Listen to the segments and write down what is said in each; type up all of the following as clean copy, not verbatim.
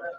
सभी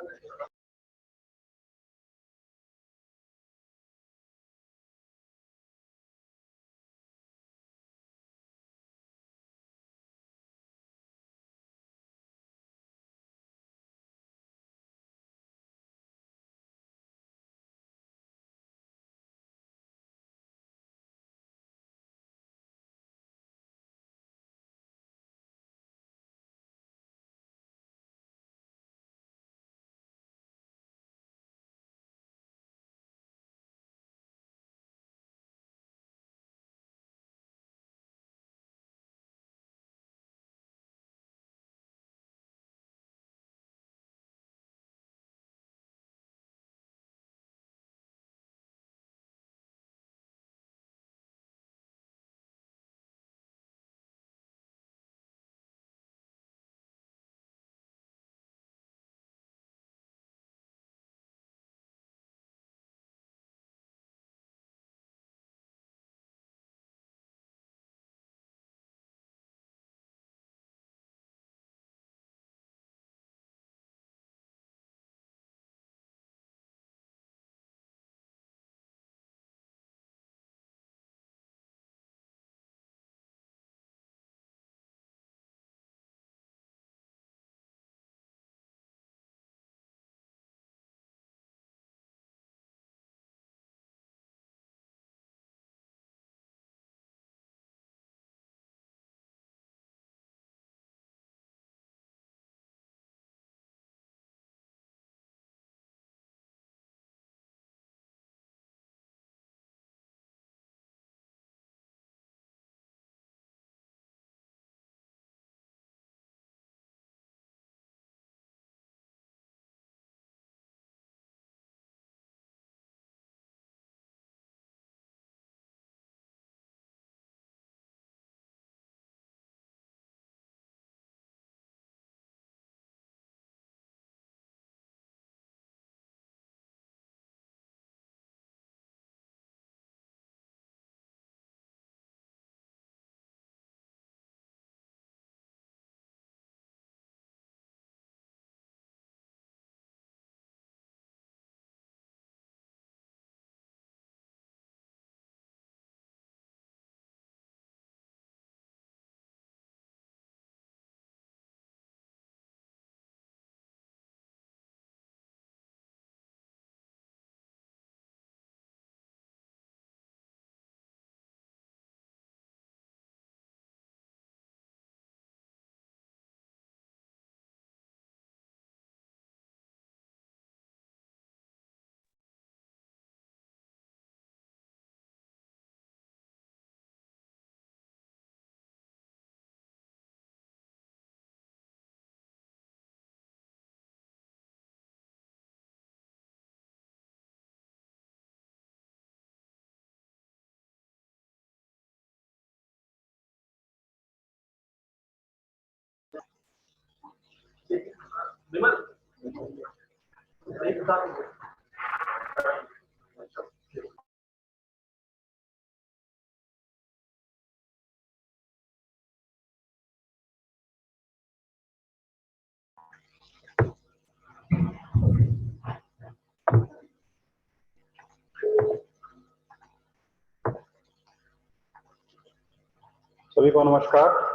को नमस्कार।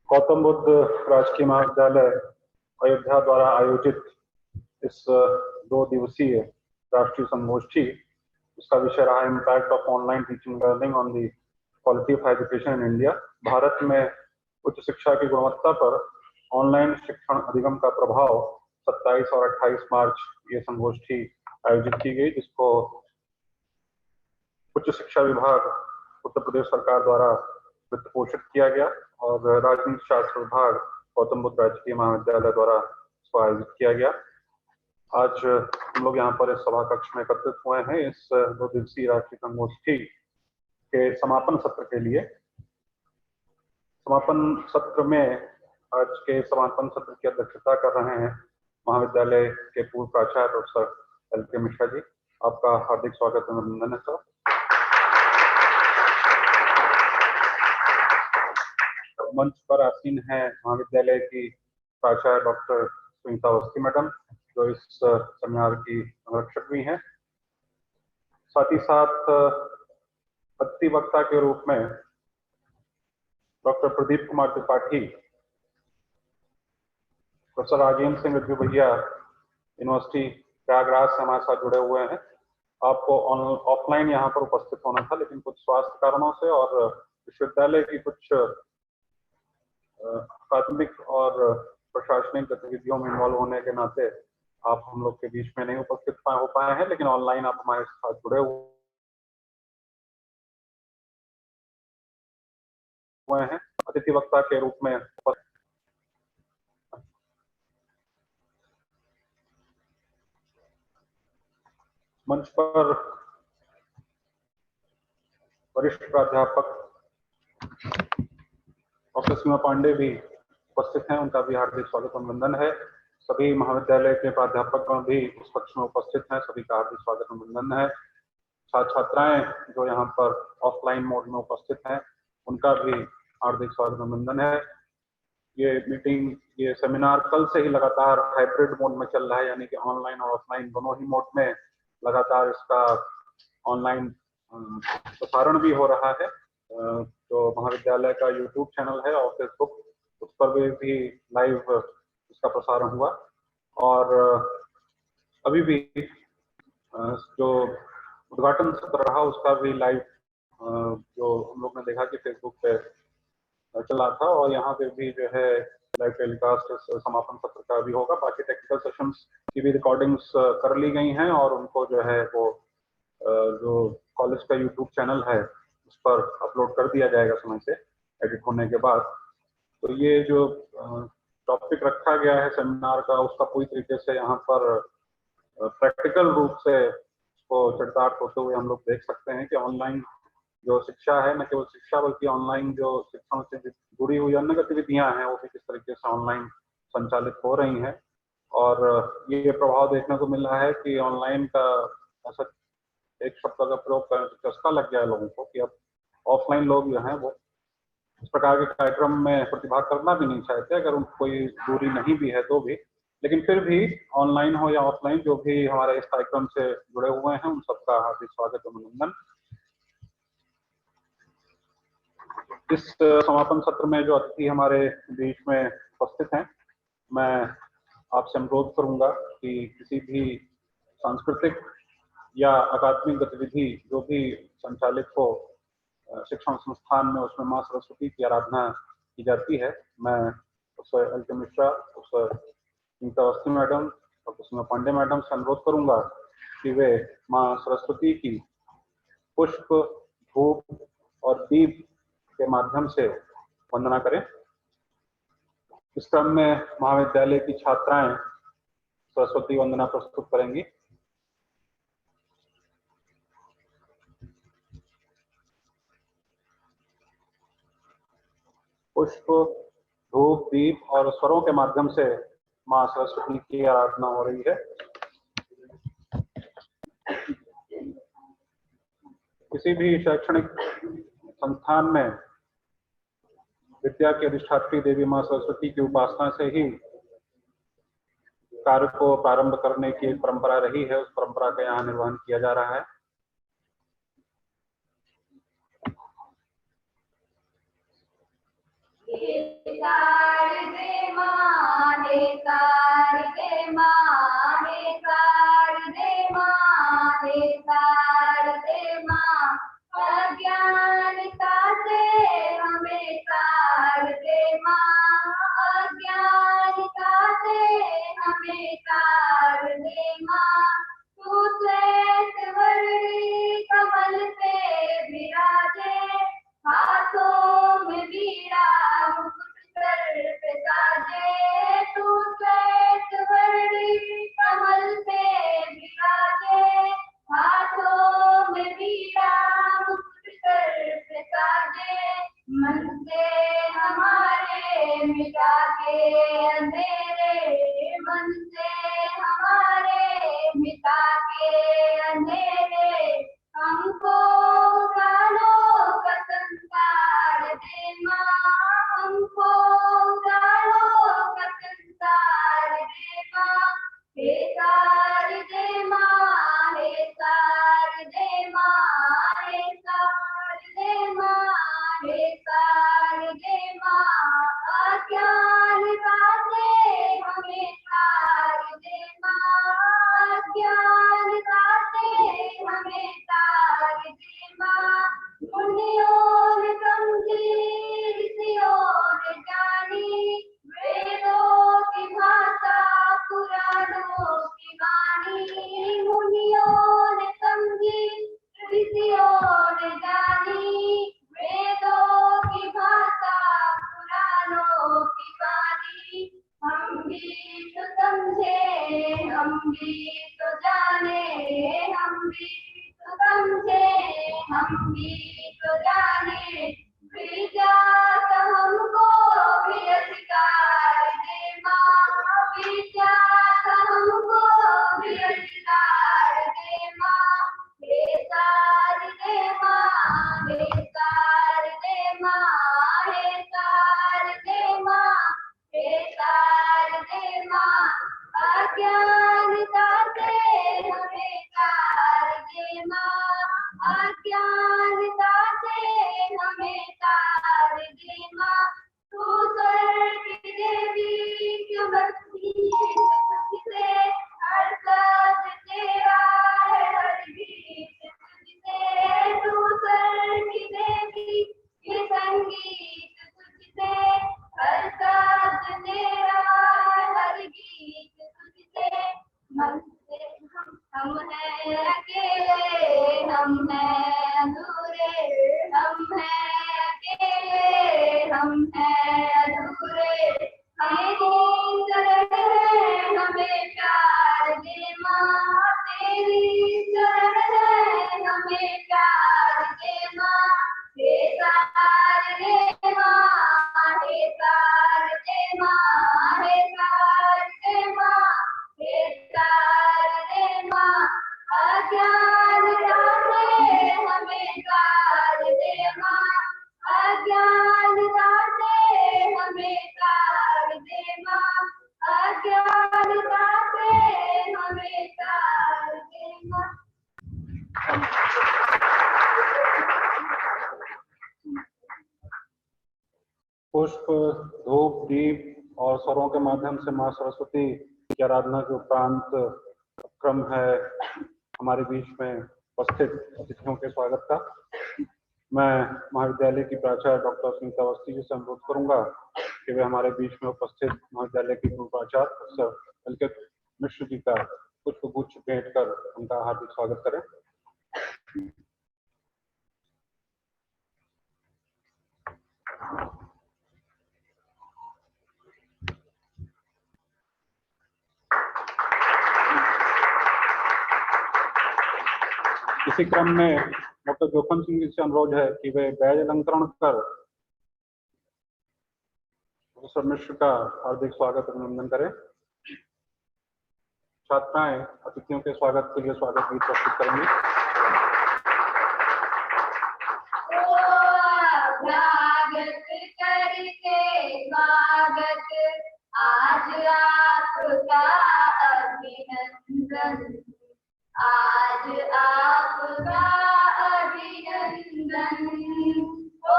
गौतम बुद्ध राजकीय महाविद्यालय अयोध्या द्वारा आयोजित इस 2 दिवसीय राष्ट्रीय संगोष्ठी, इसका विषय रहा impact of online teaching learning on the quality of education in India. Bharat में उच्च शिक्षा की गुणवत्ता पर ऑनलाइन शिक्षण अधिगम का प्रभाव 27 और 28 मार्च ये संगोष्ठी आयोजित की गई, जिसको उच्च शिक्षा विभाग उत्तर प्रदेश सरकार द्वारा वित्त पोषित किया गया और राजनीति शास्त्र विभाग गौतम बुद्ध राजकीय महाविद्यालय द्वारा इसको आयोजित किया गया। आज हम लोग यहाँ पर इस सभा कक्ष में एकत्रित हुए हैं इस 2 दिवसीय राष्ट्रीय संगोष्ठी के समापन सत्र के लिए। समापन सत्र में आज के समापन सत्र की अध्यक्षता कर रहे हैं महाविद्यालय के पूर्व प्राचार्य professor L K Mishra ji. आपका हार्दिक स्वागत एवं अभिनंदन है सर। मंच पर आसीन है महाविद्यालय की प्राचार्य डॉक्टर सुनीता अवस्थी मैडम, जो इस सेमिनार की संरक्षक भी हैं। साथ ही साथ अतिथि वक्ता के रूप में डॉक्टर प्रदीप कुमार त्रिपाठी, प्रोफेसर राजेंद्र सिंह रज्जू भैया यूनिवर्सिटी प्रयागराज से हमारे साथ जुड़े हुए हैं। आपको ऑफलाइन यहाँ पर उपस्थित होना था, लेकिन कुछ स्वास्थ्य कारणों से और विश्वविद्यालय की कुछ अकादमिक और प्रशासनिक गतिविधियों में इन्वॉल्व होने के नाते आप हम लोग के बीच में नहीं उपस्थित हो पाए हैं, लेकिन ऑनलाइन आप हमारे साथ जुड़े हुए हैं। अतिथि वक्ता के रूप में मंच पर वरिष्ठ प्राध्यापक डॉक्टर सीमा पांडे भी उपस्थित हैं, उनका भी हार्दिक स्वागत अभिनंदन है। सभी महाविद्यालय के प्राध्यापक भी इस कक्ष में उपस्थित हैं, सभी का हार्दिक स्वागत अभिनंदन है। छात्र छात्राएं जो यहाँ पर ऑफलाइन मोड में उपस्थित हैं, उनका भी हार्दिक स्वागत अभिनंदन है। ये मीटिंग, ये सेमिनार कल से ही लगातार हाइब्रिड मोड में चल रहा है, यानी कि ऑनलाइन और ऑफलाइन दोनों ही मोड में लगातार इसका ऑनलाइन प्रसारण भी हो रहा है। जो महाविद्यालय का यूट्यूब चैनल है और फेसबुक, उस पर भी लाइव इसका प्रसारण हुआ। और अभी भी जो उद्घाटन सत्र रहा उसका भी लाइव जो हम लोग ने देखा कि फेसबुक पे चला था, और यहाँ पे भी जो है लाइव टेलीकास्ट समापन सत्र का भी होगा। बाकी टेक्निकल सेशंस की भी रिकॉर्डिंग्स कर ली गई हैं और उनको जो है वो जो कॉलेज का यूट्यूब चैनल है उस पर अपलोड कर दिया जाएगा समय से एडिट होने के बाद। तो ये जो टॉपिक रखा गया है सेमिनार का, उसका पूरी तरीके से यहाँ पर प्रैक्टिकल रूप से उसको चरितार्थ होते हुए हम लोग देख सकते हैं कि ऑनलाइन जो शिक्षा है, न केवल शिक्षा बल्कि ऑनलाइन जो शिक्षण से जुड़ी हुई अन्य गतिविधियां हैं वो भी किस तरीके से ऑनलाइन संचालित हो रही हैं। और ये प्रभाव देखने को मिल रहा है कि ऑनलाइन का ऐसा एक शब्द का प्रयोग करने से चस्का लग गया है लोगों को कि अब ऑफलाइन लोग जो हैं वो इस प्रकार के कार्यक्रम में प्रतिभाग करना भी नहीं चाहते, अगर उनको कोई दूरी नहीं भी है तो भी। लेकिन फिर भी ऑनलाइन हो या ऑफलाइन, जो भी हमारे इस कार्यक्रम से जुड़े हुए हैं उन सबका हार्दिक स्वागत और अभिनंदन। इस समापन सत्र में जो अतिथि हमारे बीच में उपस्थित हैं, मैं आपसे अनुरोध करूंगा कि किसी भी सांस्कृतिक या अकादमिक गतिविधि जो भी संचालित हो शिक्षण संस्थान में, उसमें माँ सरस्वती की आराधना की जाती है। मैं professor L K. Mishra, professor Neeta Awasthi madam, doctor Seema Pandey madam से अनुरोध करूंगा कि वे माँ सरस्वती की पुष्प, धूप और दीप के माध्यम से वंदना करें। इस क्रम में महाविद्यालय की छात्राएं सरस्वती वंदना प्रस्तुत करेंगी। पुष्प, धूप, दीप और स्वरों के माध्यम से माँ सरस्वती की आराधना हो रही है। किसी भी शैक्षणिक संस्थान में विद्या की अधिष्ठात्री देवी माँ सरस्वती की उपासना से ही कार्य को प्रारंभ करने की एक परंपरा रही है, उस परंपरा का यहाँ निर्वहन किया जा रहा है। अज्ञानता से हमें तार दे माँ, अज्ञानता से हमें तार दे माँ। तू श्वेत वर्णी कमल पे विराजे, हाथों में वीणा मुकुट सर पे साजे। तू श्वेत वर्णी कमल पे विराजे, हाथों में वीणा मुकुट सर पे साजे। मन से हमारे मिटा के अंधेरे, मन से हमारे मिटा के अंधेरे, हमको उजालों का संसार दे माँ, हमको उजालों का संसार दे माँ। हे पुष्प, धूप, दीप और स्वरों के माध्यम से माँ सरस्वती की आराधना के उपरांत क्रम है हमारे बीच में उपस्थित अतिथियों के स्वागत का। मैं महाविद्यालय की प्राचार्य डॉक्टर सुनीता अवस्थी जी से अनुरोध करूंगा कि वे हमारे बीच में उपस्थित महाविद्यालय की पूर्व प्राचार्य प्रोफेसर अंकित मिश्र जी का पुष्पगुच्छ भेंट कर उनका हार्दिक स्वागत करें। इसी क्रम में डॉक्टर जोखम सिंह जी से अनुरोध है कि वे बैज अलंकरण कर प्रोफेसर मिश्र का हार्दिक स्वागत अभिनंदन करें। छात्राएं अतिथियों के स्वागत के लिए स्वागत गीत प्रस्तुत करेंगी। आज आपका अभिनंदन, आज आपका अभिनंदन, ओ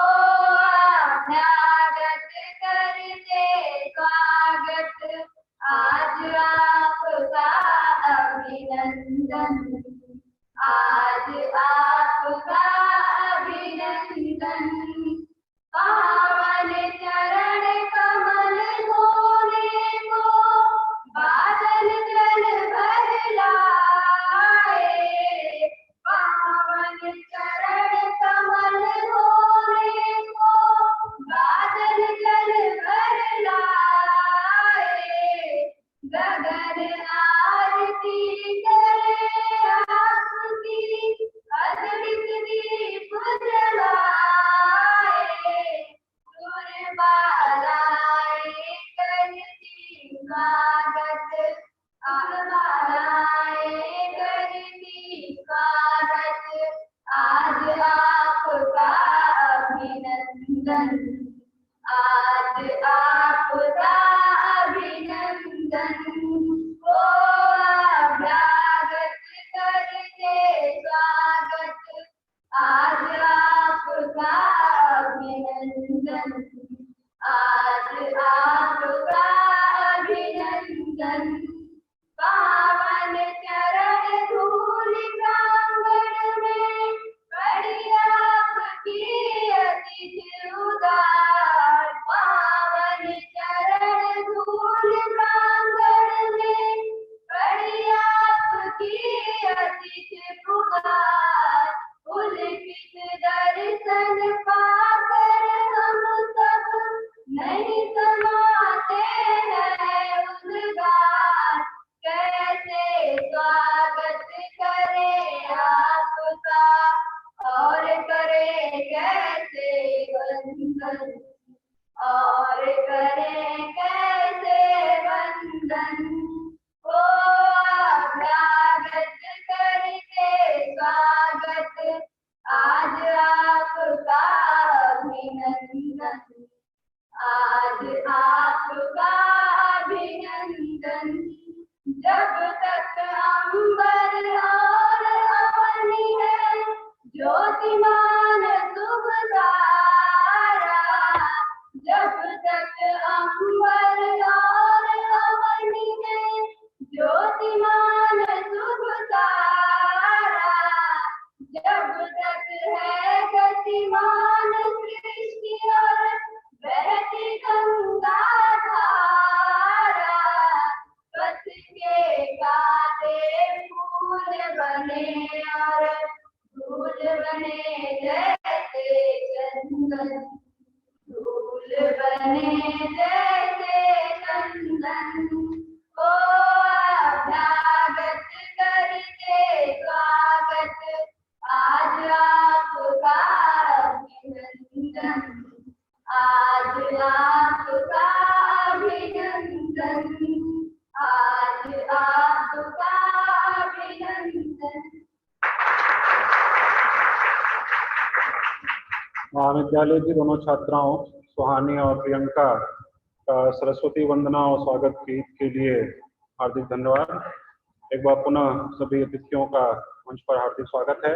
अभ्यागत करते स्वागत, आज आपका अभिनंदन, आज आपका अभिनंदन। पावन चरण कमल धोने को बादल जल भर लाए, पावन चरण कमल धोने को बादल जल भर लाए, गगन आरती करे आपकी अद्भुत दीप जलाए, सुरबालाएं करती स्वागत, आबालाएं करती स्वागत, आज आपका अभिनंदन, आज आपका अभिनंदन, ओ अभ्यागत करते स्वागत, आज आपका अभिनंदन, आज आपका जब तक अंबर और अवनी है ज्योतिमान शुभ तारा, जब तक अंबर और अवनी है ज्योतिमान शुभ तारा, जब तक है गतिमान सृष्टि और बहती गंगा धारा, पथ के कांटे फूल बने और धूल बने जैसे चंदन, धूल बने जैसे चंदन। ओ अभ्यागत करके स्वागत, आज आपका अभिनंदन, आज आपका अभिनंदन, आज आपका अभिनंदन। महाविद्यालय की दोनों छात्राओं सुहानी और प्रियंका का सरस्वती वंदना और स्वागत गीत के लिए हार्दिक धन्यवाद। एक बार पुनः सभी अतिथियों का मंच पर हार्दिक स्वागत है।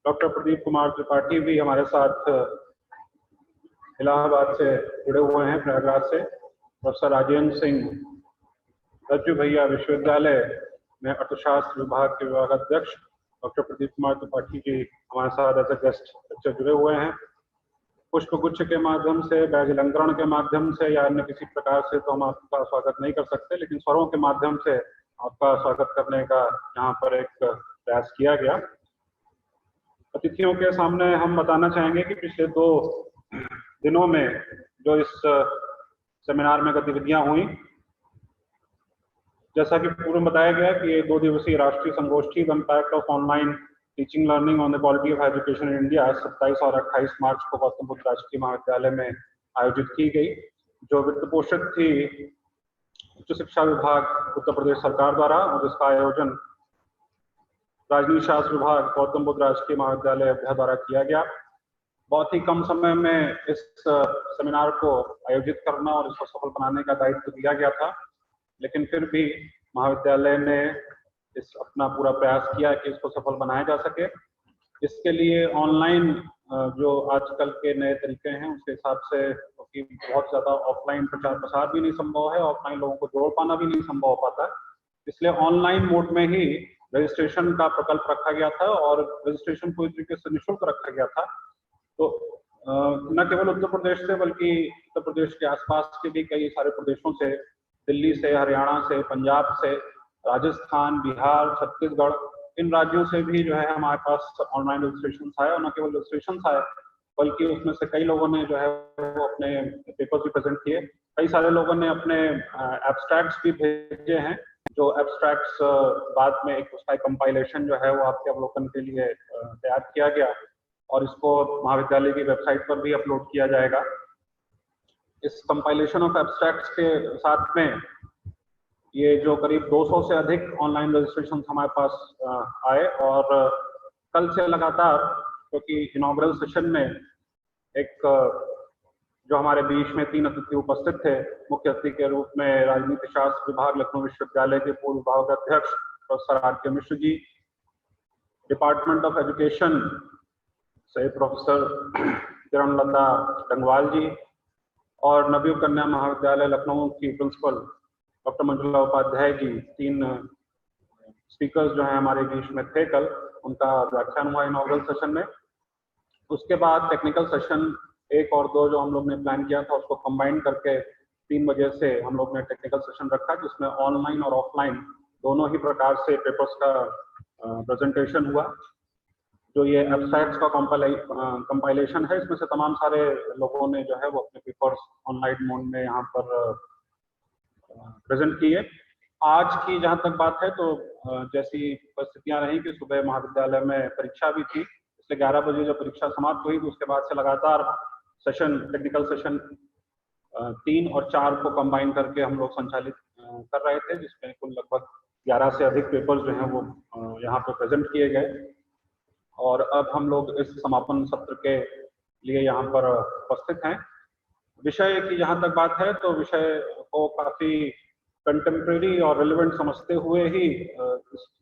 डॉक्टर प्रदीप कुमार त्रिपाठी भी हमारे साथ इलाहाबाद से जुड़े हुए हैं, प्रयागराज से। प्रोफेसर राजेंद्र सिंह रज्जू भैया विश्वविद्यालय में अर्थशास्त्र विभाग के विभागाध्यक्ष डॉक्टर प्रदीप कुमार त्रिपाठी जी हमारे साथ एज ए गेस्ट लेक्चर जुड़े हुए हैं। पुष्पगुच्छ के माध्यम से, बैज अलंकरण के माध्यम से या अन्य किसी प्रकार से तो हम आपका स्वागत नहीं कर सकते, लेकिन स्वरों के माध्यम से आपका स्वागत करने का यहाँ पर एक प्रयास किया गया। अतिथियों के सामने हम बताना चाहेंगे कि पिछले 2 दिनों में जो इस सेमिनार में गतिविधियां हुई, जैसा कि पूर्व में बताया गया कि ये 2 दिवसीय राष्ट्रीय संगोष्ठी the impact of online teaching learning on the quality of education in India 27 और 28 मार्च को गौतम बुद्ध राजकीय महाविद्यालय में आयोजित की गई, जो वित्त पोषित थी उच्च शिक्षा विभाग उत्तर प्रदेश सरकार द्वारा, और जिसका आयोजन राजनीति शास्त्र विभाग गौतम बुद्ध राजकीय महाविद्यालय अयोध्या द्वारा किया गया। बहुत ही कम समय में इस सेमिनार को आयोजित करना और इसको सफल बनाने का दायित्व दिया गया था, लेकिन फिर भी महाविद्यालय ने इस अपना पूरा प्रयास किया कि इसको सफल बनाया जा सके। इसके लिए ऑनलाइन जो आजकल के नए तरीके हैं उसके हिसाब से, क्योंकि बहुत ज्यादा ऑफलाइन प्रचार प्रसार भी नहीं संभव है, ऑफलाइन लोगों को जोड़ पाना भी नहीं संभव हो पाता, इसलिए ऑनलाइन मोड में ही रजिस्ट्रेशन का प्रकल्प रखा गया था और रजिस्ट्रेशन पूरी तरीके से निःशुल्क रखा गया था। तो न केवल उत्तर प्रदेश से बल्कि उत्तर प्रदेश के आसपास के भी कई सारे प्रदेशों से, दिल्ली से, हरियाणा से, पंजाब से, राजस्थान, बिहार, छत्तीसगढ़, इन राज्यों से भी जो है हमारे पास ऑनलाइन रजिस्ट्रेशन आए, और न केवल रजिस्ट्रेशन आए बल्कि उसमें से कई लोगों ने जो है वो अपने पेपर्स भी प्रेजेंट किए। कई सारे लोगों ने अपने एब्स्ट्रैक्ट्स भी भेजे हैं, जो एब्स्ट्रैक्ट्स बाद में एक उसका कंपाइलेशन जो है वो आपके अवलोकन के लिए तैयार किया गया और इसको महाविद्यालय की वेबसाइट पर भी अपलोड किया जाएगा। इस कंपाइलेशन ऑफ एब्स्ट्रैक्ट्स के साथ में ये जो करीब 200 से अधिक ऑनलाइन रजिस्ट्रेशन हमारे पास आए, और कल से लगातार, क्योंकि इनॉग्रल सेशन में एक जो हमारे बीच में 3 अतिथि उपस्थित थे, मुख्य अतिथि के रूप में राजनीति शास्त्र विभाग लखनऊ विश्वविद्यालय के पूर्व विभागाध्यक्ष professor R K. Mishra ji, department of education से प्रोफेसर किरणलता डंगवाल जी, और नवयुग कन्या महाविद्यालय लखनऊ की principal doctor Manjula Upadhyay ji, 3 speakers जो हैं हमारे बीच में थे कल, उनका व्याख्यान हुआ इनॉग्रल सेशन में। उसके बाद टेक्निकल सेशन 1 और 2 जो हम लोग ने प्लान किया था उसको कंबाइन करके 3 बजे से हम लोग ने टेक्निकल सेशन रखा, जिसमें ऑनलाइन और ऑफलाइन दोनों ही प्रकार से पेपर्स का प्रेजेंटेशन हुआ। जो ये एब्स्ट्रैक्ट्स का कंपाइलेशन है, इसमें से तमाम सारे लोगों ने जो है वो अपने पेपर्स ऑनलाइन मोड में यहाँ पर प्रेजेंट किए। आज की जहाँ तक बात है तो जैसी परिस्थितियां रही कि सुबह महाविद्यालय में परीक्षा भी थी, इसलिए 11 बजे जब परीक्षा समाप्त हुई तो उसके बाद से लगातार सेशन, टेक्निकल सेशन 3 और 4 को कंबाइन करके हम लोग संचालित कर रहे थे, जिसमें कुल लगभग 11 से अधिक पेपर्स जो हैं वो यहाँ पर प्रेजेंट किए गए। और अब हम लोग इस समापन सत्र के लिए यहाँ पर उपस्थित हैं। विषय की जहाँ तक बात है तो विषय को काफी कंटेम्प्रेरी और रिलेवेंट समझते हुए ही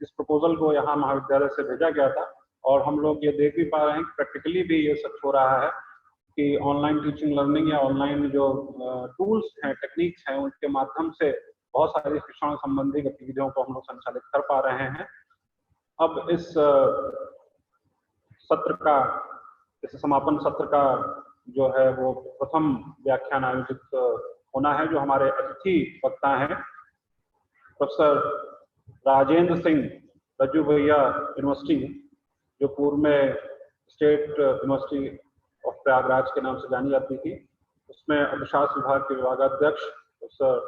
इस प्रपोजल को यहाँ महाविद्यालय से भेजा गया था। और हम लोग ये देख भी पा रहे हैं कि प्रैक्टिकली भी ये सच हो रहा है कि ऑनलाइन टीचिंग लर्निंग या ऑनलाइन जो टूल्स हैं, टेक्निक्स हैं, उनके माध्यम से बहुत सारी शिक्षण संबंधी गतिविधियों को हम लोग संचालित कर पा रहे हैं। अब इस सत्र का, इस समापन सत्र का जो है वो प्रथम व्याख्यान आयोजित होना है, जो हमारे अतिथि वक्ता हैं प्रोफेसर राजेंद्र सिंह रज्जू भैया यूनिवर्सिटी, जो पूर्व में स्टेट यूनिवर्सिटी ऑफ प्रयागराज के नाम से जानी जाती थी, उसमें अर्थशास्त्र विभाग के विभागाध्यक्ष प्रोफेसर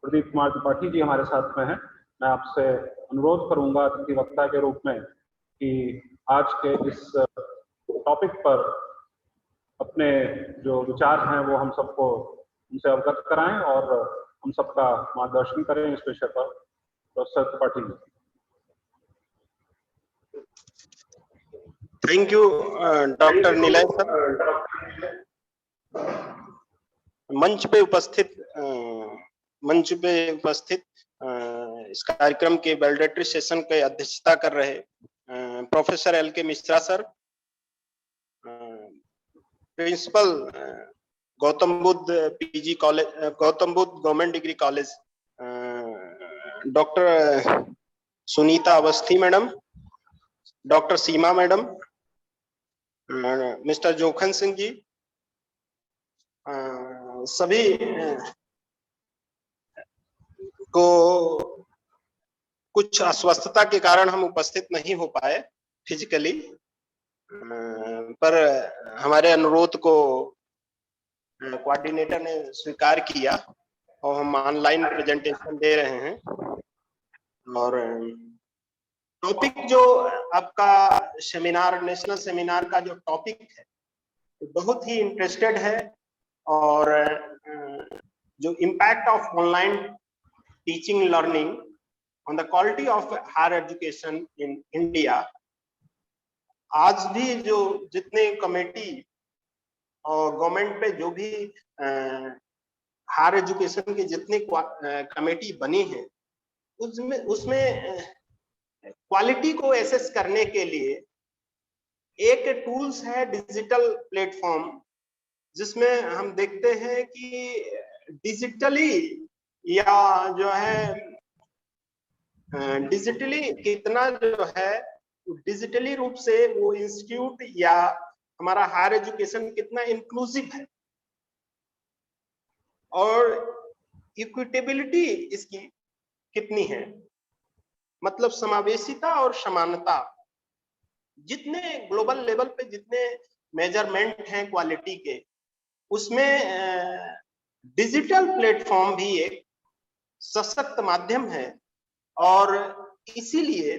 प्रदीप कुमार त्रिपाठी जी हमारे साथ में हैं। मैं आपसे अनुरोध करूंगा अतिथि वक्ता के रूप में कि आज के इस टॉपिक पर अपने जो विचार हैं वो हम सबको उनसे अवगत कराएं और हम सबका मार्गदर्शन करें इस विषय पर। Professor Tripathi ji. Thank you doctor Nilay sir. मंच पे उपस्थित इस कार्यक्रम के वैलिडेटरी सेशन के अध्यक्षता कर रहे professor L K Mishra sir, principal Gautam Buddha PG college, Gautam Buddha government degree college, doctor Sunita Awasthi madam, doctor Seema madam, mister Jokhan Singh ji, सभी को कुछ अस्वस्थता के कारण हम उपस्थित नहीं हो पाए फिजिकली, पर हमारे अनुरोध को कोऑर्डिनेटर ने स्वीकार किया और हम ऑनलाइन प्रेजेंटेशन दे रहे हैं। और टॉपिक जो आपका सेमिनार, नेशनल सेमिनार का जो टॉपिक है बहुत ही इंटरेस्टेड है, और जो impact of online teaching learning on the quality of higher education in India. आज भी जो जितने कमेटी और गवर्नमेंट पे जो भी हायर एजुकेशन के जितने कमेटी बनी है उसमें क्वालिटी को एसेस करने के लिए एक टूल्स है डिजिटल प्लेटफॉर्म, जिसमें हम देखते हैं कि डिजिटली या जो है डिजिटली कितना जो है डिजिटली रूप से वो इंस्टीट्यूट या हमारा हायर एजुकेशन कितना इंक्लूसिव है, और इक्विटेबिलिटी इसकी कितनी है, मतलब समावेशिता और समानता। जितने ग्लोबल लेवल पे जितने मेजरमेंट हैं क्वालिटी के, उसमें डिजिटल प्लेटफॉर्म भी एक सशक्त माध्यम है, और इसीलिए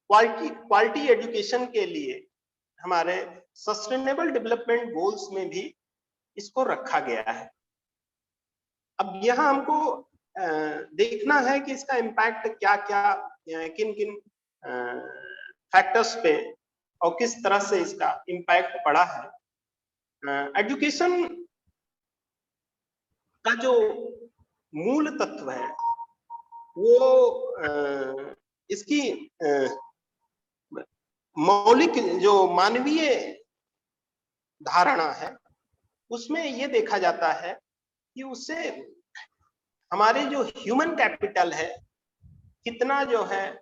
क्वालिटी एजुकेशन के लिए हमारे सस्टेनेबल डेवलपमेंट गोल्स में भी इसको रखा गया है। अब यहाँ हमको देखना है कि इसका इम्पैक्ट क्या क्या, किन किन फैक्टर्स पे और किस तरह से इसका इम्पैक्ट पड़ा है। एजुकेशन का जो मूल तत्व है वो इसकी मौलिक जो मानवीय धारणा है उसमें ये देखा जाता है कि उससे हमारे जो ह्यूमन कैपिटल है कितना जो है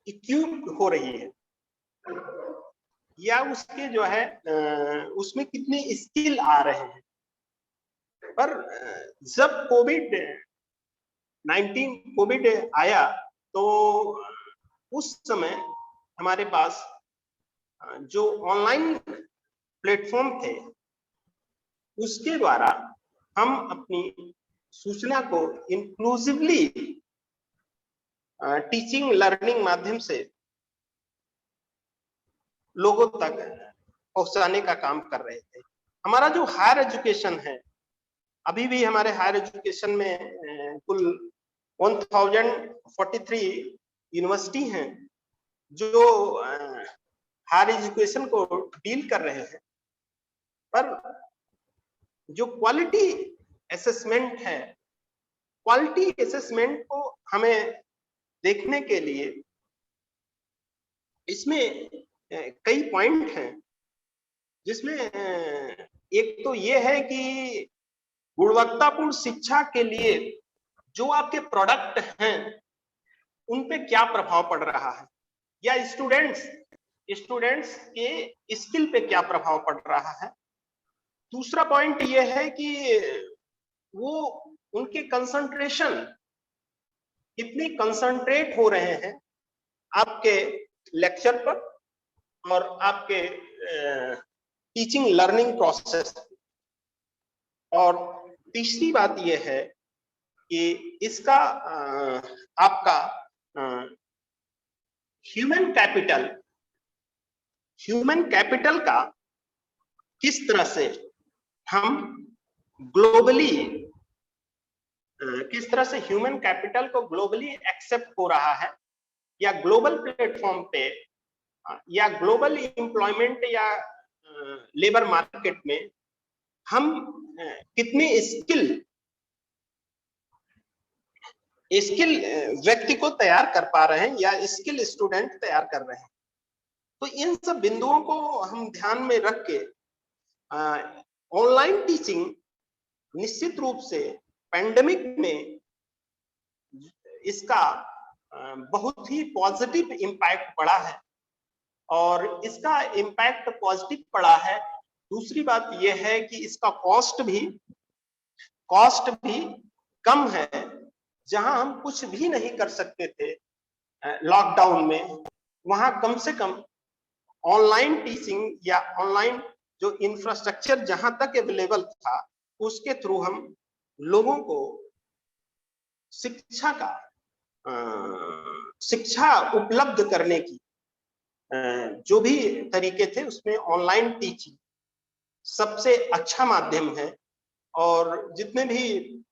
इक्विप हो रही है, या उसके जो है उसमें कितने स्किल आ रहे हैं। पर जब कोविड आया तो उस समय हमारे पास जो ऑनलाइन प्लेटफॉर्म थे उसके द्वारा हम अपनी सूचना को इंक्लूसिवली टीचिंग लर्निंग माध्यम से लोगों तक पहुंचाने का काम कर रहे थे। हमारा जो हायर एजुकेशन है, अभी भी हमारे हायर एजुकेशन में कुल 1043 यूनिवर्सिटी हैं जो हायर एजुकेशन को डील कर रहे हैं, पर जो क्वालिटी असेसमेंट है, क्वालिटी असेसमेंट को हमें देखने के लिए इसमें कई पॉइंट हैं, जिसमें एक तो ये है कि गुणवत्तापूर्ण शिक्षा के लिए जो आपके प्रोडक्ट हैं उन पे क्या प्रभाव पड़ रहा है, या स्टूडेंट्स के स्किल पे क्या प्रभाव पड़ रहा है। दूसरा पॉइंट ये है कि वो उनके कंसंट्रेशन कितनी कंसंट्रेट हो रहे हैं आपके लेक्चर पर और आपके टीचिंग लर्निंग प्रोसेस। और तीसरी बात यह है कि इसका आपका ह्यूमन कैपिटल का किस तरह से हम ग्लोबली, किस तरह से ह्यूमन कैपिटल को ग्लोबली एक्सेप्ट हो रहा है, या ग्लोबल प्लेटफॉर्म पे या ग्लोबल एम्प्लॉयमेंट या लेबर मार्केट में हम कितने स्किल व्यक्ति को तैयार कर पा रहे हैं या स्किल स्टूडेंट तैयार कर रहे हैं। तो इन सब बिंदुओं को हम ध्यान में रख के ऑनलाइन टीचिंग निश्चित रूप से पैंडेमिक में इसका बहुत ही पॉजिटिव इम्पैक्ट पड़ा है, और इसका इम्पैक्ट पॉजिटिव पड़ा है। दूसरी बात यह है कि इसका कॉस्ट भी कम है। जहां हम कुछ भी नहीं कर सकते थे लॉकडाउन में, वहां कम से कम ऑनलाइन टीचिंग या ऑनलाइन जो इंफ्रास्ट्रक्चर जहां तक अवेलेबल था, उसके थ्रू हम लोगों को शिक्षा उपलब्ध करने की जो भी तरीके थे, उसमें ऑनलाइन टीचिंग सबसे अच्छा माध्यम है। और जितने भी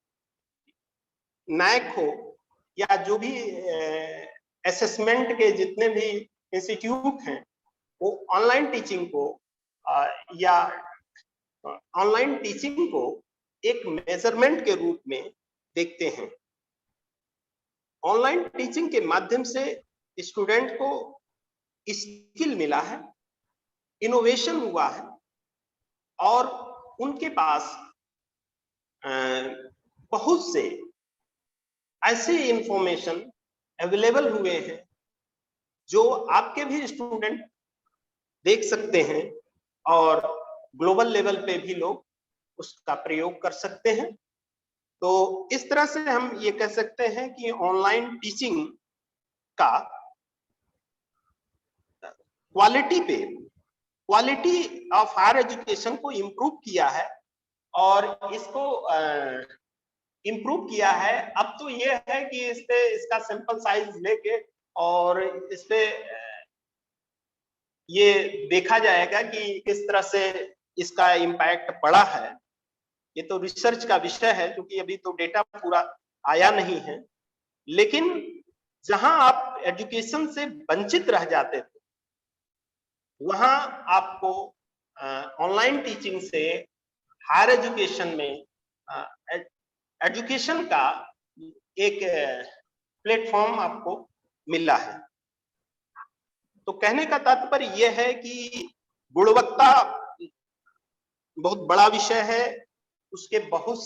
नायक हो या जो भी असेसमेंट के जितने भी इंस्टीट्यूट हैं, वो ऑनलाइन टीचिंग को या ऑनलाइन टीचिंग को एक मेजरमेंट के रूप में देखते हैं। ऑनलाइन टीचिंग के माध्यम से स्टूडेंट को स्किल मिला है, इनोवेशन हुआ है, और उनके पास बहुत से ऐसे इंफॉर्मेशन अवेलेबल हुए हैं जो आपके भी स्टूडेंट देख सकते हैं, और ग्लोबल लेवल पे भी लोग उसका प्रयोग कर सकते हैं। तो इस तरह से हम ये कह सकते हैं कि ऑनलाइन टीचिंग का क्वालिटी ऑफ हायर एजुकेशन को इम्प्रूव किया है, और इसको इम्प्रूव किया है। अब तो ये है कि इस पे इसका सैंपल साइज लेके और इस पे ये देखा जाएगा कि किस तरह से इसका इम्पैक्ट पड़ा है। ये तो रिसर्च का विषय है, क्योंकि अभी तो डेटा पूरा आया नहीं है। लेकिन जहां आप एजुकेशन से वंचित रह जाते थे, वहां आपको ऑनलाइन टीचिंग से हायर एजुकेशन में एजुकेशन का एक प्लेटफॉर्म आपको मिला है। तो कहने का तात्पर्य यह है कि गुणवत्ता बहुत बड़ा विषय है, उसके बहुत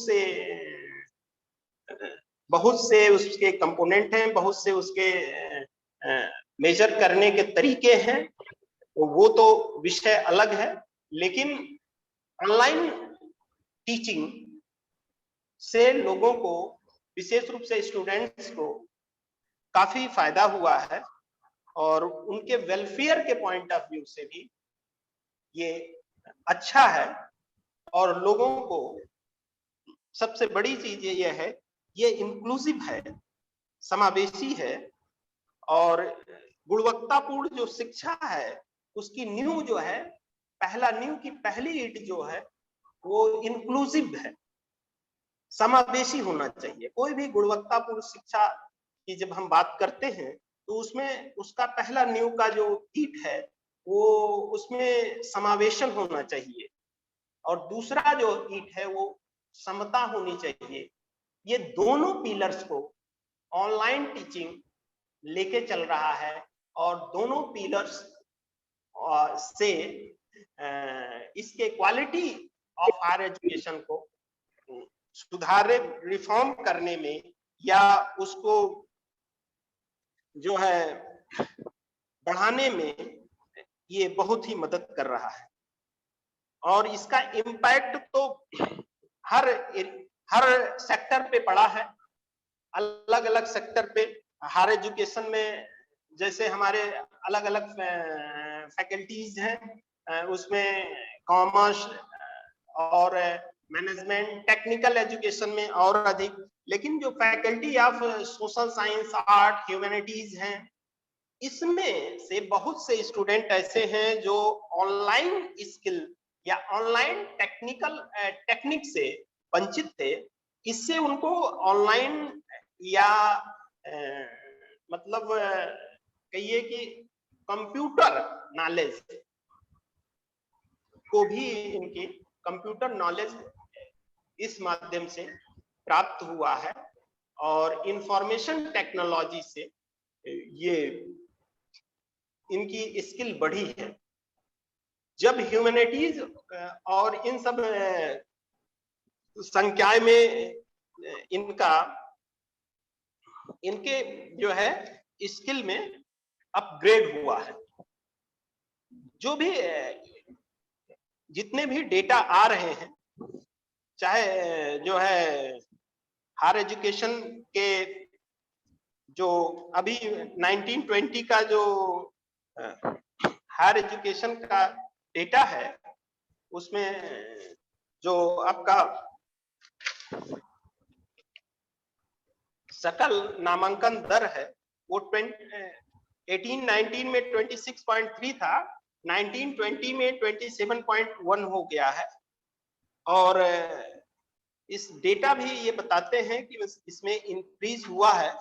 से उसके कंपोनेंट हैं, बहुत से उसके मेजर करने के तरीके हैं, वो तो विषय अलग है। लेकिन ऑनलाइन टीचिंग से लोगों को, विशेष रूप से स्टूडेंट्स को काफी फायदा हुआ है, और उनके वेलफेयर के पॉइंट ऑफ व्यू से भी ये अच्छा है। और लोगों को सबसे बड़ी चीज ये है, ये इंक्लूसिव है, समावेशी है, और गुणवत्तापूर्ण जो शिक्षा है उसकी नींव जो है, नींव की पहली ईंट जो है वो इंक्लूसिव है, समावेशी होना चाहिए। कोई भी गुणवत्तापूर्ण शिक्षा की जब हम बात करते हैं, तो उसमें उसका पहला नींव का जो ईंट है वो उसमें समावेशन होना चाहिए, और दूसरा जो ईंट है वो समता होनी चाहिए। ये दोनों पिलर्स को ऑनलाइन टीचिंग लेके चल रहा है और दोनों पिलर्स से इसके क्वालिटी ऑफ हायर एजुकेशन को सुधारे, रिफॉर्म करने में या उसको जो है बढ़ाने में ये बहुत ही मदद कर रहा है। और इसका इम्पैक्ट तो हर सेक्टर पे पड़ा है, अलग अलग सेक्टर पे। हायर एजुकेशन में जैसे हमारे अलग अलग फैकल्टीज हैं, उसमें कॉमर्स और मैनेजमेंट, टेक्निकल एजुकेशन में और अधिक, लेकिन जो faculty of social science, art, humanities हैं, इसमें से बहुत से स्टूडेंट ऐसे हैं जो ऑनलाइन स्किल या ऑनलाइन टेक्निक से वंचित थे। इससे उनको ऑनलाइन या मतलब कहिए कि कंप्यूटर नॉलेज को भी, इनकी कंप्यूटर नॉलेज इस माध्यम से प्राप्त हुआ है और इंफॉर्मेशन टेक्नोलॉजी से ये इनकी स्किल बढ़ी है। जब ह्यूमैनिटीज और इन सब संख्याएं में इनके जो है स्किल में अपग्रेड हुआ है। जो भी जितने भी डेटा आ रहे हैं, चाहे जो है हायर एजुकेशन के जो अभी 1920 का जो हायर एजुकेशन का डेटा है, उसमें जो आपका सकल नामांकन दर है वो 1819 में 26.3 था, 1920 में 27.1 हो गया है। और इस डेटा भी ये बताते हैं कि इसमें इंक्रीज हुआ है।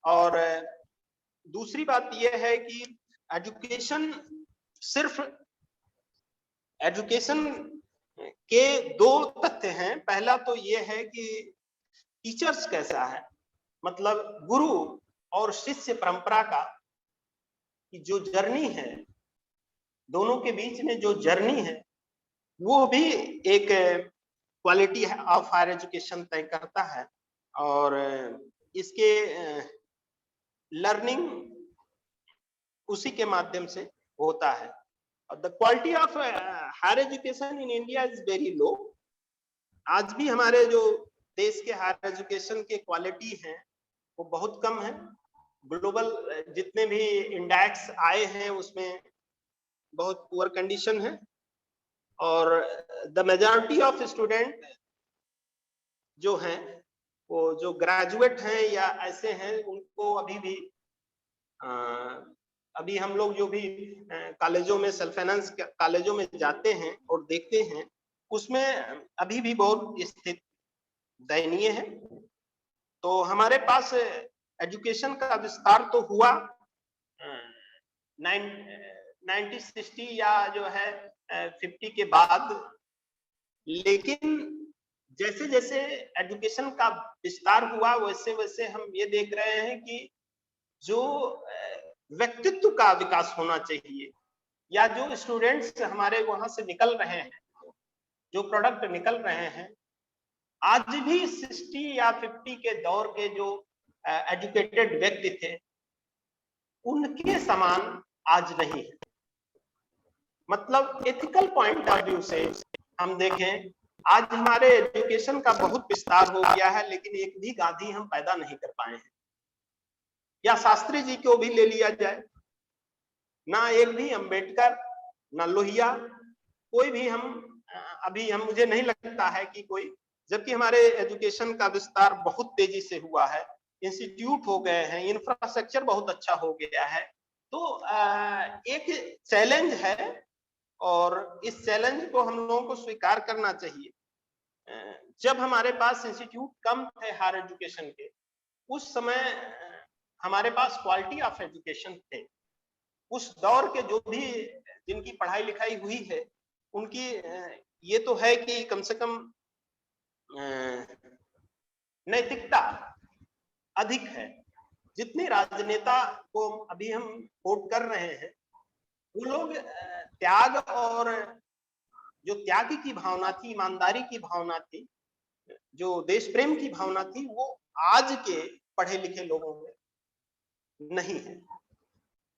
और दूसरी बात ये है कि एजुकेशन, सिर्फ एजुकेशन के दो तथ्य हैं। पहला तो ये है कि टीचर्स कैसा है, मतलब गुरु और शिष्य परंपरा का कि जो जर्नी है, दोनों के बीच में जो जर्नी है, वो भी एक क्वालिटी ऑफ हायर एजुकेशन तय करता है। और इसके लर्निंग उसी के माध्यम से होता है। The quality of higher education in India is very low. आज भी हमारे जो देश के हायर एजुकेशन के क्वालिटी हैं वो बहुत कम है। ग्लोबल जितने भी इंडेक्स आए हैं उसमें बहुत पुअर कंडीशन है। और द मेजॉरिटी ऑफ स्टूडेंट जो हैं, वो जो ग्रेजुएट हैं या ऐसे हैं, उनको अभी हम लोग जो भी कॉलेजों में, सेल्फ फाइनेंस कॉलेजों में जाते हैं और देखते हैं, उसमें अभी भी बहुत स्थिति दयनीय है। तो हमारे पास एजुकेशन का विस्तार तो हुआ 1960 या जो है 50 के बाद, लेकिन जैसे जैसे एजुकेशन का विस्तार हुआ वैसे वैसे हम ये देख रहे हैं कि जो व्यक्तित्व का विकास होना चाहिए, या जो स्टूडेंट्स हमारे वहां से निकल रहे हैं, जो प्रोडक्ट निकल रहे हैं, आज भी 60 या 50 के दौर के जो एजुकेटेड व्यक्ति थे, उनके समान आज नहीं है। मतलब एथिकल पॉइंट ऑफ व्यू से हम देखें, आज हमारे एजुकेशन का बहुत विस्तार हो गया है, लेकिन एक भी गांधी हम पैदा नहीं कर पाए हैं। या शास्त्री जी को भी ले लिया जाए, ना एक भी अंबेडकर, ना लोहिया, कोई भी हम मुझे नहीं लगता है कि कोई, जबकि हमारे एजुकेशन का विस्तार बहुत तेजी से हुआ है, इंस्टीट्यूट हो गए हैं, इंफ्रास्ट्रक्चर बहुत अच्छा हो गया है। तो एक चैलेंज है और इस चैलेंज को हम लोगों को स्वीकार करना चाहिए। जब हमारे पास इंस्टीट्यूट कम थे हायर एजुकेशन के, उस समय हमारे पास क्वालिटी ऑफ एजुकेशन थे। उस दौर के जो भी जिनकी पढ़ाई लिखाई हुई है, उनकी ये तो है कि कम से कम नैतिकता अधिक है। जितने राजनेता को अभी हम कोट कर रहे हैं वो लोग त्याग और जो त्याग की भावना थी, ईमानदारी की भावना थी, जो देश प्रेम की भावना थी, वो आज के पढ़े लिखे लोगों में नहीं है।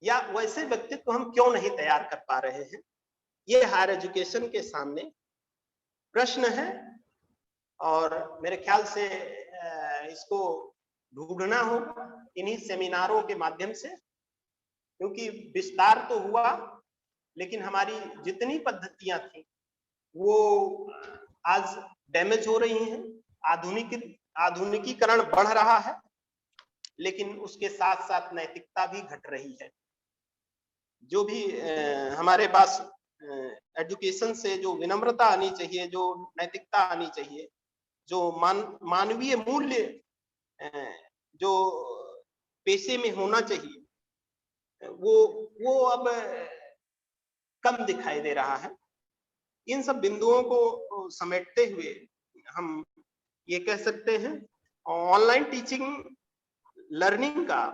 या वैसे व्यक्तित्व हम क्यों नहीं तैयार कर पा रहे हैं, ये हायर एजुकेशन के सामने प्रश्न है। और मेरे ख्याल से इसको ढूंढना होगा इन्हीं सेमिनारों के माध्यम से, क्योंकि विस्तार तो हुआ लेकिन हमारी जितनी पद्धतियां थी वो आज डैमेज हो रही हैं। आधुनिकीकरण बढ़ रहा है लेकिन उसके साथ साथ नैतिकता भी घट रही है। जो भी हमारे पास एजुकेशन से जो विनम्रता आनी चाहिए, जो नैतिकता आनी चाहिए, जो मानवीय मूल्य जो पेशे में होना चाहिए, वो अब कम दिखाई दे रहा है। इन सब बिंदुओं को समेटते हुए हम ये कह सकते हैं ऑनलाइन टीचिंग लर्निंग का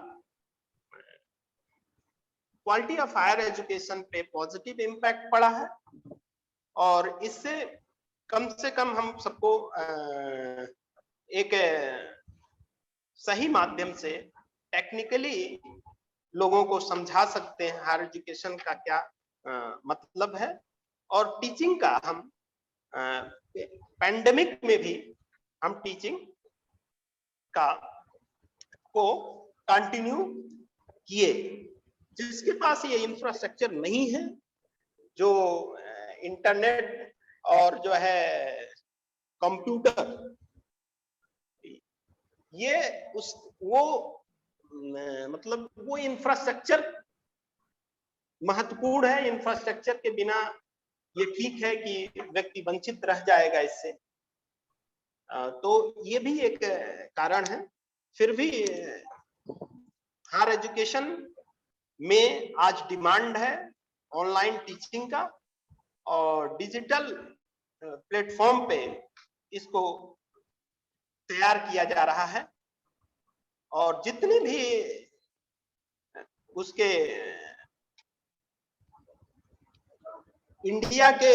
क्वालिटी ऑफ हायर एजुकेशन पे पॉजिटिव इम्पैक्ट पड़ा है। और इससे कम से कम हम सबको एक सही माध्यम से टेक्निकली लोगों को समझा सकते हैं हायर एजुकेशन का क्या मतलब है। और टीचिंग का हम पैंडेमिक में भी हम टीचिंग का को कंटिन्यू किए। जिसके पास ये इंफ्रास्ट्रक्चर नहीं है, जो इंटरनेट और जो है कंप्यूटर, ये मतलब वो इंफ्रास्ट्रक्चर महत्वपूर्ण है। इंफ्रास्ट्रक्चर के बिना ये ठीक है कि व्यक्ति वंचित रह जाएगा इससे, तो ये भी एक कारण है। फिर भी हायर एजुकेशन में आज डिमांड है ऑनलाइन टीचिंग का, और डिजिटल प्लेटफॉर्म पे इसको तैयार किया जा रहा है। और जितने भी उसके इंडिया के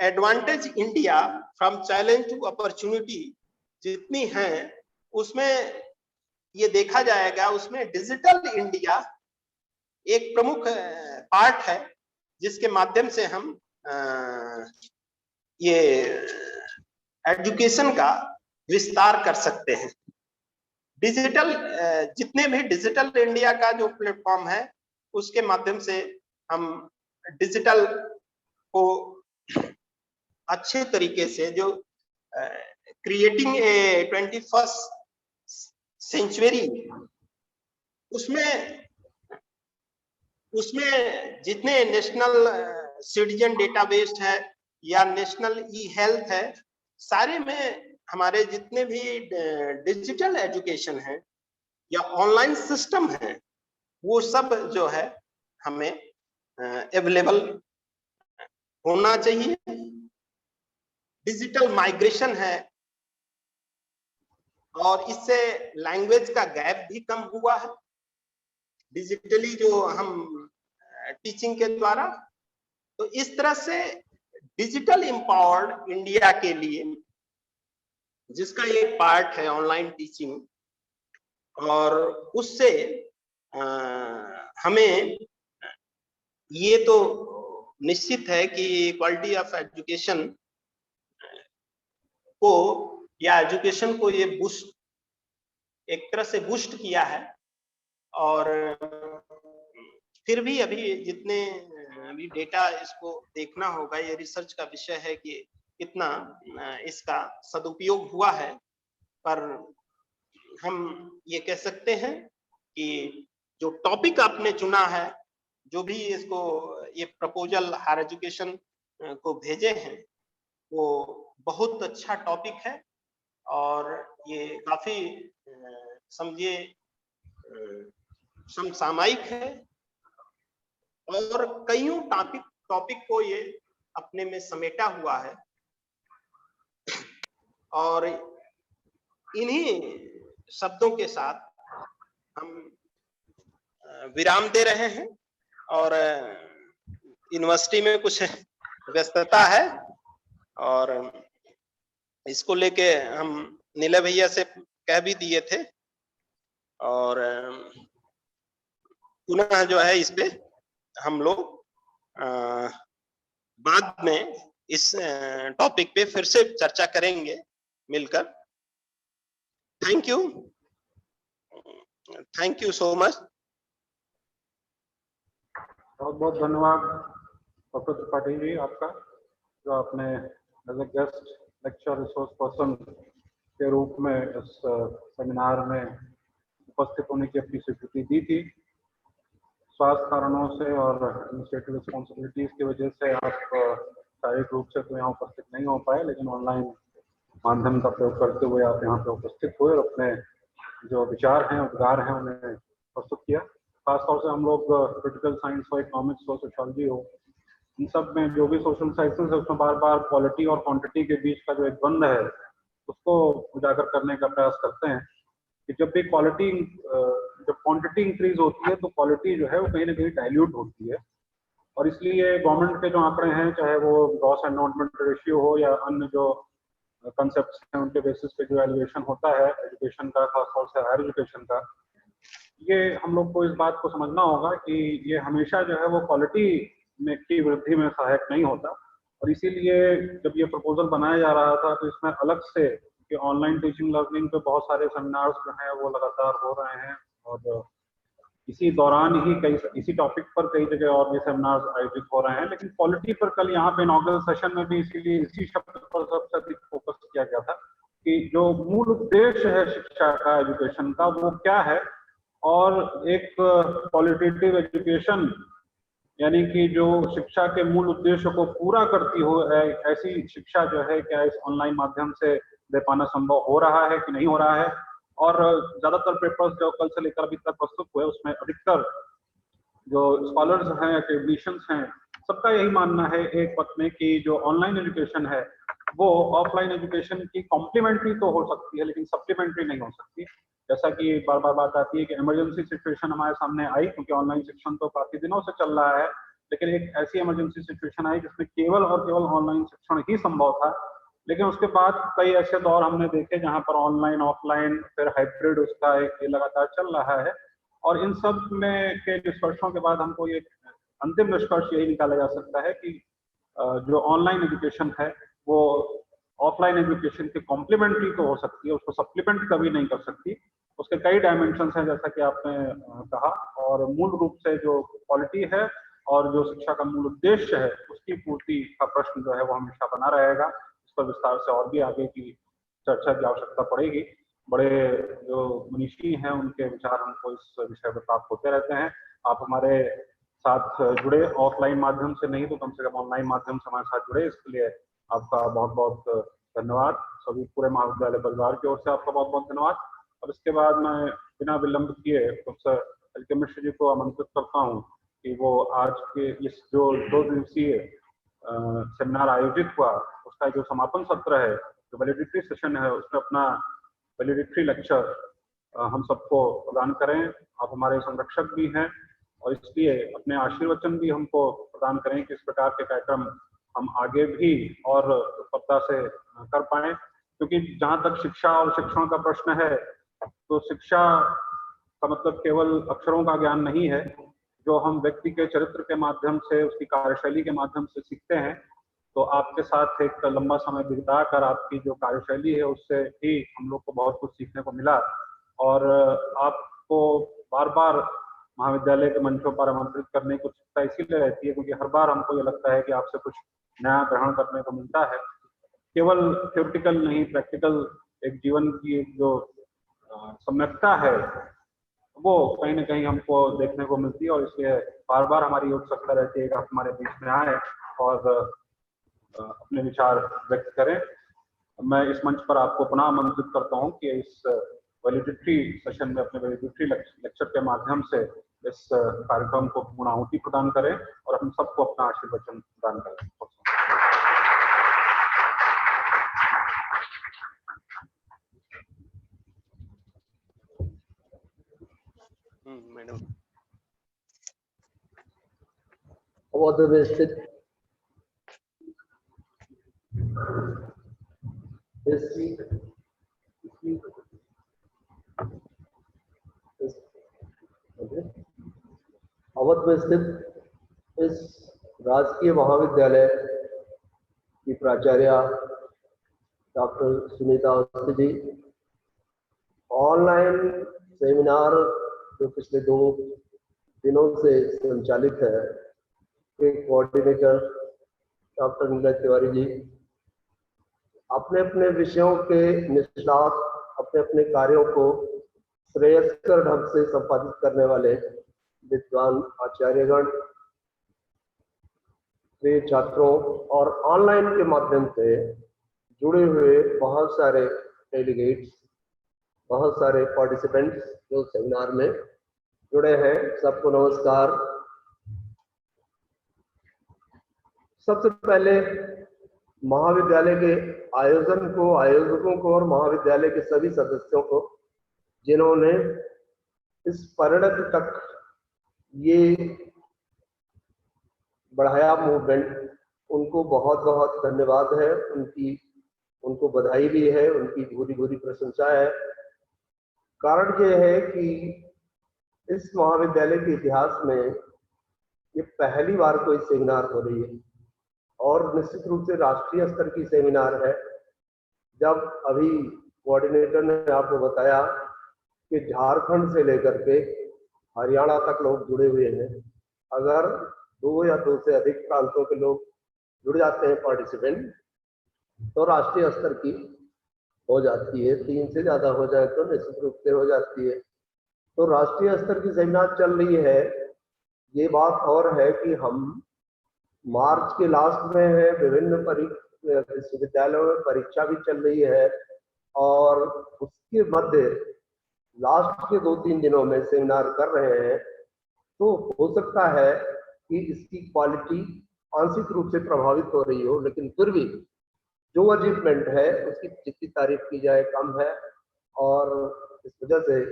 advantage, India from challenge to opportunity जितनी हैं, उसमें ये देखा जाएगा, उसमें डिजिटल इंडिया एक प्रमुख पार्ट है जिसके माध्यम से हम ये एजुकेशन का विस्तार कर सकते हैं। डिजिटल जितने भी डिजिटल इंडिया का जो प्लेटफॉर्म है उसके माध्यम से हम डिजिटल को अच्छे तरीके से, जो क्रिएटिंग ए 21st सेंचुरी, उसमें जितने नेशनल सिटीजन डेटाबेस है या नेशनल ई हेल्थ है, सारे में हमारे जितने भी डिजिटल एजुकेशन है या ऑनलाइन सिस्टम है, वो सब जो है हमें अवेलेबल होना चाहिए। डिजिटल माइग्रेशन है और इससे लैंग्वेज का गैप भी कम हुआ है डिजिटली जो हम टीचिंग के द्वारा। तो इस तरह से डिजिटल एम्पावर्ड इंडिया के लिए, जिसका एक पार्ट है ऑनलाइन टीचिंग, और उससे हमें ये तो निश्चित है कि क्वालिटी ऑफ एजुकेशन को या एजुकेशन को ये बूस्ट, एक तरह से बूस्ट किया है। और फिर भी अभी जितने अभी डेटा, इसको देखना होगा, ये रिसर्च का विषय है कि कितना इसका सदुपयोग हुआ है। पर हम ये कह सकते हैं कि जो टॉपिक आपने चुना है, जो भी इसको ये प्रपोजल हायर एजुकेशन को भेजे हैं, वो बहुत अच्छा टॉपिक है और ये काफी समझिए समसामयिक है और कईयों टॉपिक को ये अपने में समेटा हुआ है। और इन्हीं शब्दों के साथ हम विराम दे रहे हैं। और यूनिवर्सिटी में कुछ व्यस्तता है और इसको लेके हम नीले भैया से कह भी दिए थे और पुनः जो है इस पे हम लोग बाद में इस टॉपिक पे फिर से चर्चा करेंगे मिलकर। Thank you so much. बहुत बहुत धन्यवाद डॉक्टर त्रिपाठी जी आपका, जो आपने as a guest lecture resource person के रूप में इस सेमिनार में उपस्थित होने की अपनी स्वीकृति दी थी। स्वास्थ्य कारणों से और एडमिनिस्ट्रेटिव रिस्पॉन्सिबिलिटीज की वजह से आप शारीरिक रूप से तो यहाँ उपस्थित नहीं हो पाए, लेकिन ऑनलाइन माध्यम का प्रयोग करते हुए आप यहाँ पे उपस्थित हुए और अपने जो विचार हैं, उद्गार हैं, उन्हें प्रस्तुत किया। खासतौर से हम लोग क्रिटिकल साइंस हो, इकोनॉमिक्स हो, सोशियोलॉजी हो, इन सब में जो भी सोशल साइंसेस है उसमें बार बार क्वालिटी और क्वांटिटी के बीच का जो एक द्वंद्व है उसको उजागर करने का प्रयास करते हैं कि जब भी जब क्वांटिटी इंक्रीज होती है तो क्वालिटी जो है वो कहीं ना कहीं डाइल्यूट होती है। और इसलिए गवर्नमेंट के जो आंकड़े हैं, चाहे वो ग्रॉस एनरोलमेंट रेशियो हो या अन्य जो कंसेप्ट हैं, उनके बेसिस पे जो एलिवेशन होता है एजुकेशन का, खासतौर से हायर एजुकेशन का, ये हम लोग को इस बात को समझना होगा कि ये हमेशा जो है वो क्वालिटी में की वृद्धि में सहायक नहीं होता। और इसीलिए जब ये प्रपोजल बनाया जा रहा था तो इसमें अलग से कि ऑनलाइन टीचिंग लर्निंग पे बहुत सारे सेमिनार्स जो हैं वो लगातार हो रहे हैं और इसी दौरान ही इसी टॉपिक पर कई जगह और भी सेमिनार्स आयोजित हो रहे हैं। लेकिन क्वालिटी पर कल यहाँ पे इनॉग्रेशन सेशन में भी इसीलिए इसी शब्द पर सबसे अधिक फोकस किया गया था कि जो मूल उद्देश्य है शिक्षा का, एजुकेशन का, वो क्या है। और एक क्वालिटेटिव एजुकेशन यानी कि जो शिक्षा के मूल उद्देश्य को पूरा करती हो, ऐसी शिक्षा जो है क्या इस ऑनलाइन माध्यम से दे पाना संभव हो रहा है कि नहीं हो रहा है। और ज्यादातर पेपर्स जो कल से लेकर अभी तक प्रस्तुत हुए उसमें अधिकतर जो स्कॉलर्स हैं, एकेडमिशियंस हैं, सबका यही मानना है एक पथ में कि जो ऑनलाइन एजुकेशन है वो ऑफलाइन एजुकेशन की कॉम्प्लीमेंट्री तो हो सकती है लेकिन सप्लीमेंट्री नहीं हो सकती। जैसा कि बार बार बात आती है कि इमरजेंसी सिचुएशन हमारे सामने आई, क्योंकि ऑनलाइन शिक्षण तो काफी दिनों से चल रहा है, लेकिन एक ऐसी इमरजेंसी सिचुएशन आई जिसमें केवल और केवल ऑनलाइन शिक्षण ही संभव था। लेकिन उसके बाद कई ऐसे दौर हमने देखे जहां पर ऑनलाइन, ऑफलाइन, फिर हाइब्रिड उसका एक लगातार चल रहा है। और इन सब में के निष्कर्षों के बाद हमको ये अंतिम निष्कर्ष यही निकाला जा सकता है कि जो ऑनलाइन एजुकेशन है वो ऑफलाइन एजुकेशन की कॉम्प्लीमेंट्री तो हो सकती है, उसको सप्लीमेंट कभी नहीं कर सकती। उसके कई डायमेंशंस हैं जैसा कि आपने कहा, और मूल रूप से जो क्वालिटी है और जो शिक्षा का मूल उद्देश्य है उसकी पूर्ति का प्रश्न जो है वो हमेशा बना रहेगा। इस पर विस्तार से और भी आगे की चर्चा की आवश्यकता पड़ेगी। बड़े जो मनीषी हैं उनके विचार हमको इस विषय पर प्राप्त होते रहते हैं। आप हमारे साथ जुड़े, ऑफलाइन माध्यम से नहीं तो कम से कम ऑनलाइन माध्यम से हमारे साथ जुड़े, इसके लिए आपका बहुत बहुत धन्यवाद। सभी पूरे महाविद्यालय परिवार की ओर से आपका बहुत बहुत धन्यवाद। और इसके बाद मैं बिना विलंब किए प्रोफेसर एल.के. मिश्र जी को आमंत्रित करता हूँ कि वो आज के इस जो 2 दिवसीय सेमिनार आयोजित हुआ उसका जो समापन सत्र है, जो वैलिडिटी सेशन है, उसमें अपना वैलिडिटी लेक्चर हम सबको प्रदान करें। आप हमारे संरक्षक भी हैं और इसलिए अपने आशीर्वचन भी हमको प्रदान करें कि इस प्रकार के कार्यक्रम हम आगे भी और तत्परता से कर पाएं। क्योंकि जहां तक शिक्षा और शिक्षण का प्रश्न है तो शिक्षा का मतलब केवल अक्षरों का ज्ञान नहीं है, जो हम व्यक्ति के चरित्र के माध्यम से, उसकी कार्यशैली के माध्यम से सीखते हैं। तो आपके साथ एक लंबा समय बिता कर आपकी जो कार्यशैली है उससे ही हम लोग को बहुत कुछ सीखने को मिला। और आपको बार बार महाविद्यालय के मंचों पर आमंत्रित करने की उत्सुकता इसीलिए रहती है क्योंकि हर बार हमको ये लगता है कि आपसे कुछ नया ग्रहण करने को मिलता है। केवल थ्योरेटिकल नहीं, प्रैक्टिकल एक जीवन की एक जो सम्यकता है वो कहीं ना कहीं हमको देखने को मिलती है। और इसलिए बार बार हमारी उत्सुकता रहती है कि आप हमारे बीच में आए और अपने विचार व्यक्त करें। मैं इस मंच पर आपको पुनः आमंत्रित करता हूं कि इस वैलिडिटी सेशन में अपने वैलिडिटी लेक्चर के माध्यम से इस कार्यक्रम को पूर्ण आहुति प्रदान करें और हम सबको अपना आशीर्वचन प्रदान करें। मैडम। अवध में स्थित अवध में स्थित इस राजकीय महाविद्यालय की प्राचार्य doctor Sunita Awasthi ji online seminar जो पिछले 2 दिनों से संचालित है के कोऑर्डिनेटर डॉक्टर नीरज तिवारी जी अपने अपने विषयों के निष्णात अपने अपने कार्यों को श्रेयस्कर ढंग से संपादित करने वाले विद्वान आचार्यगण प्रिय छात्रों और ऑनलाइन के माध्यम से जुड़े हुए बहुत सारे डेलीगेट्स, बहुत सारे पार्टिसिपेंट्स जो सेमिनार में जुड़े हैं, सबको नमस्कार। सबसे पहले महाविद्यालय के आयोजकों को और महाविद्यालय के सभी सदस्यों को जिन्होंने इस परिणत तक ये बढ़ाया मूवमेंट, उनको बहुत बहुत धन्यवाद है। उनको बधाई भी है, उनकी भूरी भूरी प्रशंसा है। कारण ये है कि इस महाविद्यालय के इतिहास में ये पहली बार कोई सेमिनार हो रही है और निश्चित रूप से राष्ट्रीय स्तर की सेमिनार है। जब अभी कोऑर्डिनेटर ने आपको बताया कि झारखंड से लेकर के हरियाणा तक लोग जुड़े हुए हैं, अगर 2 या 2 से अधिक प्रांतों के लोग जुड़ जाते हैं पार्टिसिपेंट, तो राष्ट्रीय स्तर की हो जाती है। 3 से ज्यादा हो जाए तो निश्चित रूप से हो जाती है। तो राष्ट्रीय स्तर की सेमिनार चल रही है। ये बात और है कि हम मार्च के लास्ट में है, विभिन्न विश्वविद्यालयों में परीक्षा भी चल रही है और उसके मध्य लास्ट के 2-3 दिनों में सेमिनार कर रहे हैं। तो हो सकता है कि इसकी क्वालिटी आंशिक रूप से प्रभावित हो रही हो, लेकिन फिर भी जो अचीवमेंट है उसकी जितनी तारीफ की जाए कम है। और इस वजह से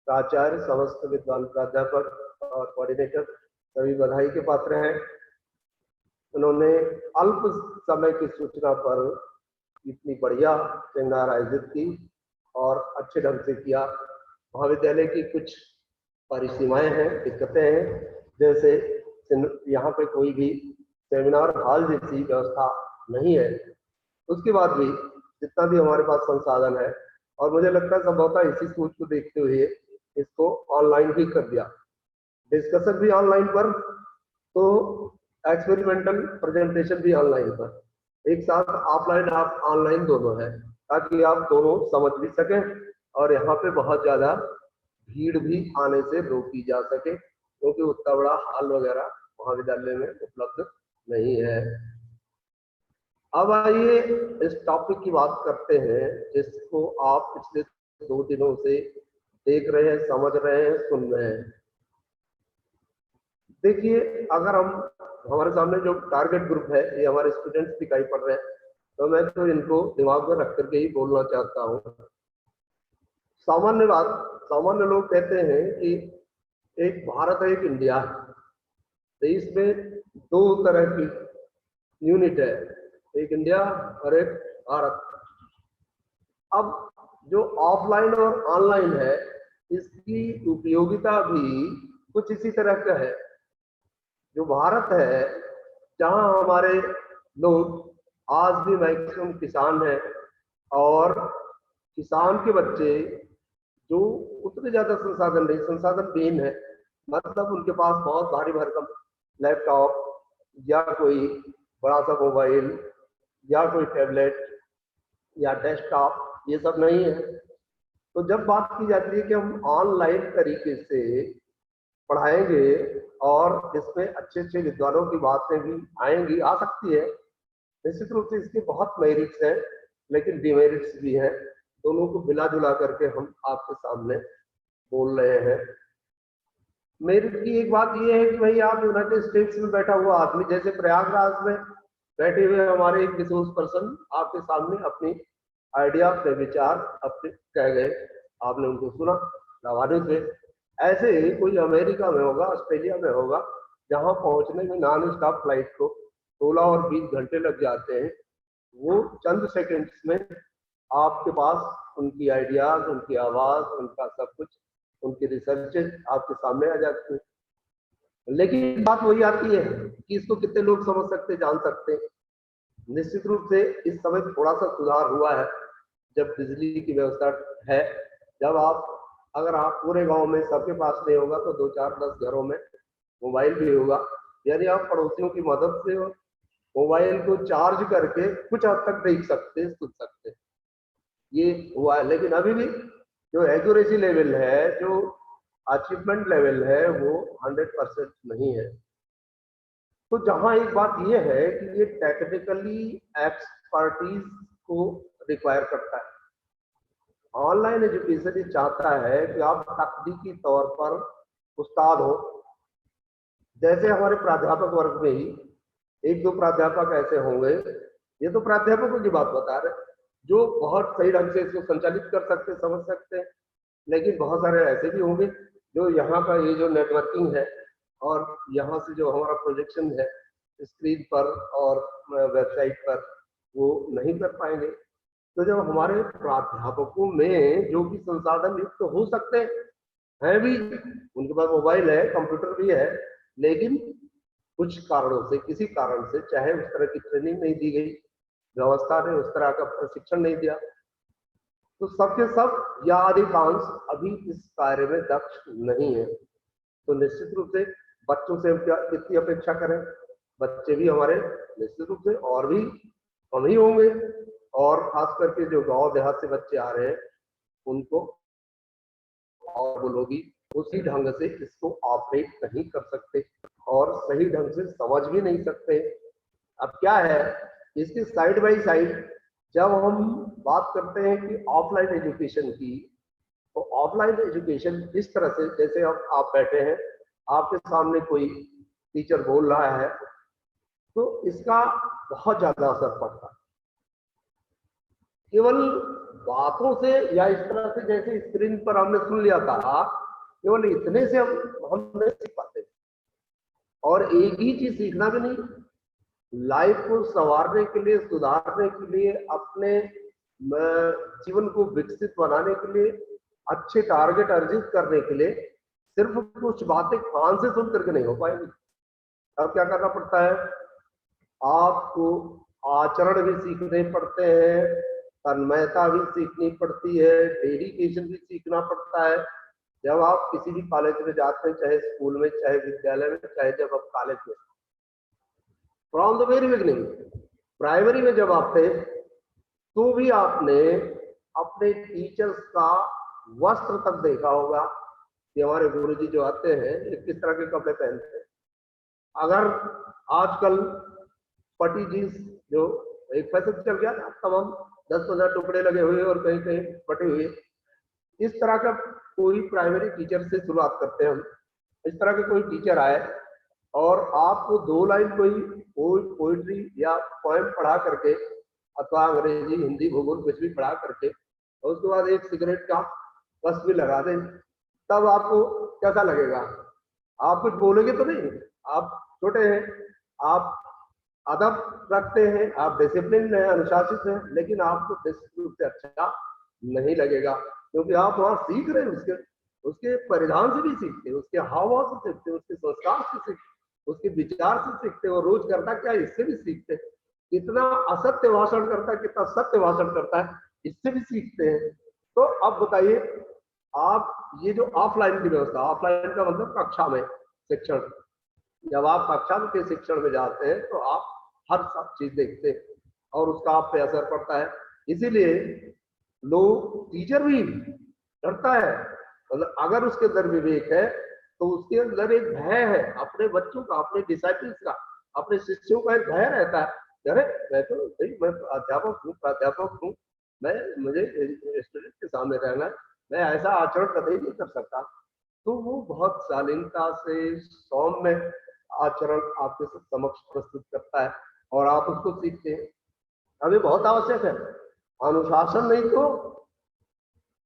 प्राचार्य, समस्त विद्वान प्राध्यापक और कोऑर्डिनेटर सभी बधाई के पात्र हैं। उन्होंने अल्प समय की सूचना पर इतनी बढ़िया सेमिनार आयोजित की और अच्छे ढंग से किया। महाविद्यालय की कुछ परिसीमाएं हैं, दिक्कतें हैं, जैसे यहाँ पे कोई भी सेमिनार हॉल जैसी व्यवस्था नहीं है। उसके बाद भी जितना भी हमारे पास संसाधन है, और मुझे लगता है संभवतः इसी सोच को देखते हुए इसको ऑनलाइन भी कर दिया, डिस्कशन भी ऑनलाइन पर, तो एक्सपेरिमेंटल प्रेजेंटेशन भी ऑनलाइन पर, एक साथ ऑफलाइन आप ऑनलाइन दोनों है, ताकि आप दोनों समझ भी सकें और यहाँ पे बहुत ज्यादा भीड़ भी आने से रोकी जा सके, क्योंकि उतना बड़ा हॉल वगैरह महाविद्यालय में उपलब्ध नहीं है। अब आइए इस टॉपिक की बात करते हैं, जिसको आप पिछले 2 दिनों से देख रहे हैं, समझ रहे हैं, सुन रहे हैं। देखिए, अगर हमारे सामने जो टारगेट ग्रुप है ये हमारे स्टूडेंट्स दिखाई पड़ रहे हैं, तो मैं तो इनको दिमाग में रख करके ही बोलना चाहता हूँ। सामान्य बात, सामान्य लोग कहते हैं कि एक भारत है, एक इंडिया है, तो इसमें 2 तरह की यूनिट है, एक इंडिया और एक भारत। अब जो ऑफलाइन और ऑनलाइन है, इसकी उपयोगिता भी कुछ इसी तरह का है। जो भारत है, जहां हमारे लोग आज भी मैक्सिमम किसान हैं, और किसान के बच्चे जो उतने ज्यादा संसाधन नहीं, संसाधन विहीन है, मतलब उनके पास बहुत भारी भरकम लैपटॉप या कोई बड़ा सा मोबाइल या कोई टैबलेट या डेस्कटॉप, ये सब नहीं है। तो जब बात की जाती है कि हम ऑनलाइन तरीके से पढ़ाएंगे और इसमें अच्छे अच्छे विद्वानों की बातें भी आएंगी, आ सकती है, निश्चित रूप से इसके बहुत मेरिट्स हैं, लेकिन डिमेरिट्स भी हैं। दोनों को मिला जुला करके हम आपके सामने बोल रहे हैं। मेरिट की एक बात यह है कि भाई आप यूनाइटेड स्टेट्स में बैठा हुआ आदमी, जैसे प्रयागराज में बैठे हुए हमारे एक रिसोर्स पर्सन आपके सामने अपनी आइडिया, अपने विचार अपने कह गए, आपने उनको सुना, लाभान्वित हुए। ऐसे ही कोई अमेरिका में होगा, ऑस्ट्रेलिया में होगा, जहां पहुंचने में नॉन स्टॉप फ्लाइट को 16 और 20 घंटे लग जाते हैं, वो चंद सेकंड्स में आपके पास उनकी आइडियाज, उनकी आवाज, उनका सब कुछ, उनकी रिसर्चेज आपके सामने आ जाती है। लेकिन बात वही आती है कि इसको कितने लोग समझ सकते, जान सकते। निश्चित रूप से इस समय थोड़ा सा सुधार हुआ है जब बिजली की व्यवस्था है। जब अगर आप पूरे गांव में सबके पास नहीं होगा तो 2, 4, 10 घरों में मोबाइल भी होगा, यानी आप पड़ोसियों की मदद से मोबाइल को चार्ज करके कुछ हद तक देख सकते, सुन सकते, ये हुआ है। लेकिन अभी भी जो एक्यूरेसी लेवल है, जो अचीवमेंट लेवल है, वो 100% नहीं है। तो जहां एक बात ये है कि ये टेक्निकली एक्सपर्टीज को रिक्वायर करता है। ऑनलाइन एजुकेशन ये चाहता है कि आप तकनीकी तौर पर उस्ताद हो। जैसे हमारे प्राध्यापक वर्ग में ही 1-2 प्राध्यापक ऐसे होंगे, ये तो प्राध्यापकों की बात बता रहे, जो बहुत सही ढंग से इसको संचालित कर सकते, समझ सकते हैं। लेकिन बहुत सारे ऐसे भी होंगे जो यहाँ का ये जो नेटवर्किंग है और यहाँ से जो हमारा प्रोजेक्शन है स्क्रीन पर और वेबसाइट पर, वो नहीं कर पाएंगे। तो जब हमारे प्राध्यापकों में जो कि संसाधन युक्त तो हो सकते हैं भी, उनके पास मोबाइल है, कंप्यूटर भी है, लेकिन कुछ कारणों से, किसी कारण से, चाहे उस तरह की ट्रेनिंग नहीं दी गई, व्यवस्था ने उस तरह का प्रशिक्षण नहीं दिया, तो सबके सब या अधिकांश अभी इस कार्य में दक्ष नहीं है। तो निश्चित रूप से बच्चों से हम क्या कितनी अपेक्षा करें? बच्चे भी हमारे निश्चित रूप से और भी कम ही होंगे, और खास करके जो गांव देहात से बच्चे आ रहे हैं उनको, और वो लोग भी उसी ढंग से इसको ऑपरेट नहीं कर सकते और सही ढंग से समझ भी नहीं सकते। अब क्या है, इसके साइड बाय साइड जब हम बात करते हैं कि ऑफलाइन एजुकेशन की, तो ऑफलाइन एजुकेशन इस तरह से, जैसे अब आप बैठे हैं, आपके सामने कोई टीचर बोल रहा है, तो इसका बहुत ज्यादा असर पड़ता है। केवल बातों से या इस तरह से जैसे स्क्रीन पर हमने सुन लिया था, केवल इतने से हम नहीं सीख पाते। और एक ही चीज सीखना भी नहीं, लाइफ को संवारने के लिए, सुधारने के लिए, अपने जीवन को विकसित बनाने के लिए, अच्छे टारगेट अर्जित करने के लिए सिर्फ कुछ बातें कान से सुन करके नहीं हो पाएगी। अब क्या करना पड़ता है, आपको आचरण भी सीखने पड़ते हैं, तन्मयता भी सीखनी पड़ती है, डेडिकेशन भी सीखना पड़ता है। जब आप किसी भी कॉलेज में जाते हैं, चाहे स्कूल में, चाहे विद्यालय में, चाहे जब आप कॉलेज में, from the very beginning, primary में जब आप थे, तो भी आपने अपने टीचर्स का वस्त्र तक देखा होगा कि हमारे गुरुजी जो आते हैं ये किस तरह के कपड़े पहनते हैं। अगर आजकल पटी जींस जो एक फैशन चल गया था, तमाम 10-15 टुकड़े लगे हुए और कहीं कहीं फटे हुए, इस तरह का कोई प्राइमरी टीचर से शुरुआत करते हैं हम। इस तरह के कोई टीचर आए और आपको 2 लाइन कोई पोइट्री या पोएम पढ़ा करके, अथवा अंग्रेजी, हिंदी, भूगोल कुछ भी पढ़ा करके, और उसके बाद एक सिगरेट का बस भी लगा दें, तब आपको कैसा लगेगा? आप कुछ बोलोगे तो नहीं, आप छोटे हैं, आप अदब रखते हैं, आप डिसिप्लिन है, अनुशासित हैं, लेकिन आपको निश्चित रूप से अच्छा नहीं लगेगा, क्योंकि आप वहां सीख रहे हैं, उसके परिधान से भी सीखते हैं, उसके हाव भाव से सीखते हैं, उसके संस्कार से सीखते, उसके विचार से सीखते, और रोज करता क्या इससे भी सीखते। कितना असत्य भाषण करता है, कितना सत्य भाषण करता है, इससे भी सीखते हैं। तो अब बताइए, आप ये जो ऑफलाइन की व्यवस्था, ऑफलाइन का मतलब कक्षा में शिक्षण, जब आप कक्षा के शिक्षण में जाते हैं तो आप हर सब चीज देखते हैं और उसका आप पे असर पड़ता है। इसीलिए लोग, टीचर भी डरता है, मतलब अगर उसके अंदर विवेक है तो उसके अंदर एक भय है अपने बच्चों का, अपने डिसाइपल्स का, अपने शिष्यों का एक भय रहता है। अरे मैं तो भाई, मैं अध्यापक हूँ, प्राध्यापक हूँ, मुझे स्टूडेंट के सामने रहना है, मैं ऐसा आचरण कभी नहीं कर सकता। तो वो बहुत शालीनता से, सौम्य आचरण आपके समक्ष प्रस्तुत करता है और आप उसको सीखते हैं। अभी बहुत आवश्यक है, अनुशासन नहीं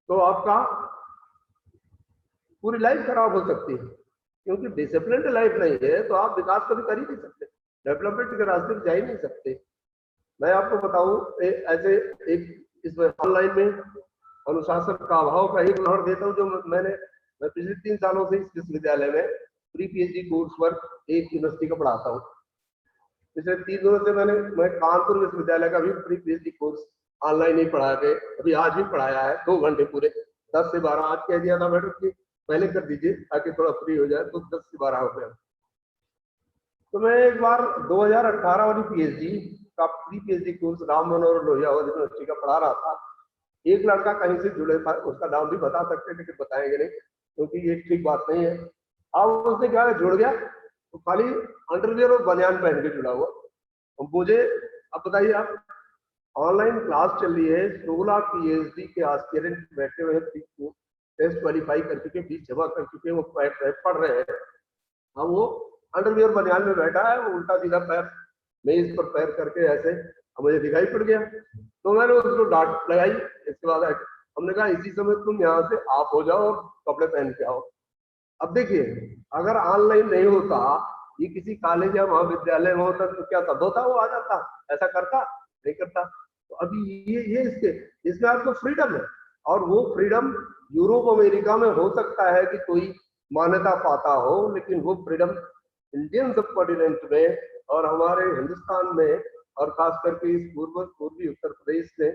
तो आपका पूरी लाइफ खराब हो सकती है, क्योंकि डिसिप्लिन लाइफ नहीं है तो आप विकास कभी कर ही नहीं सकते, डेवलपमेंट के रास्ते पे जा ही नहीं सकते। मैं आपको बताऊं ऐसे एक इसमें ऑनलाइन में अनुशासन का अभाव का एक उदाहरण देता हूँ। जो मैं पिछले 3 सालों से इस विश्वविद्यालय में प्री पीएचडी कोर्स वर्क एक यूनिवर्सिटी का पढ़ाता हूँ। पिछले 3 दिनों से मैं कानपुर विश्वविद्यालय का भी प्री पीएचडी कोर्स ऑनलाइन ही पढ़ा के अभी आज भी पढ़ाया है 2 घंटे पूरे, 10 से 12। आज कह दिया था मैडम कि पहले कर दीजिए ताकि थोड़ा फ्री हो जाए, तो 10 से 12 हो गया। तो मैं एक बार 2018 वाली पीएचडी का pre PhD course Ram Manohar Lohia university का पढ़ा रहा था। एक लड़का कहीं से जुड़े था, उसका नाम भी बता सकते हैं लेकिन बताएंगे नहीं क्योंकि ये ठीक बात नहीं है। अब उसने क्या जुड़ गया तो खाली अंडरवियर और बनियान पहन के जुड़ा हुआ। मुझे अब बताइए, आप ऑनलाइन क्लास चल रही है, 16 पीएचडी के एस्पिरेंट बैठे हुए हैं, टेस्ट क्वालिफाई कर चुके, फीस जमा कर चुके, वो पढ़ रहे हैं। अब वो अंडरवियर बनियान में बैठा है, वो उल्टा सीधा पैर मेज पर पैर करके ऐसे, मुझे दिखाई पड़ गया। तो मैंने उसको डांट लगाई। इसके बाद हमने कहा इसी समय तुम यहाँ से आप हो जाओ और कपड़े पहन के आओ। अब देखिए, अगर ऑनलाइन नहीं होता, ये किसी कॉलेज या महाविद्यालय में होता तो क्या सब होता, वो आ जाता, ऐसा करता नहीं करता। तो अभी ये इसमें आपको फ्रीडम है, और वो फ्रीडम यूरोप अमेरिका में हो सकता है कि कोई मान्यता पाता हो, लेकिन वो फ्रीडम इंडियन सब कॉन्टिनेंट में और हमारे हिंदुस्तान में और खास करके इस पूर्वी उत्तर प्रदेश में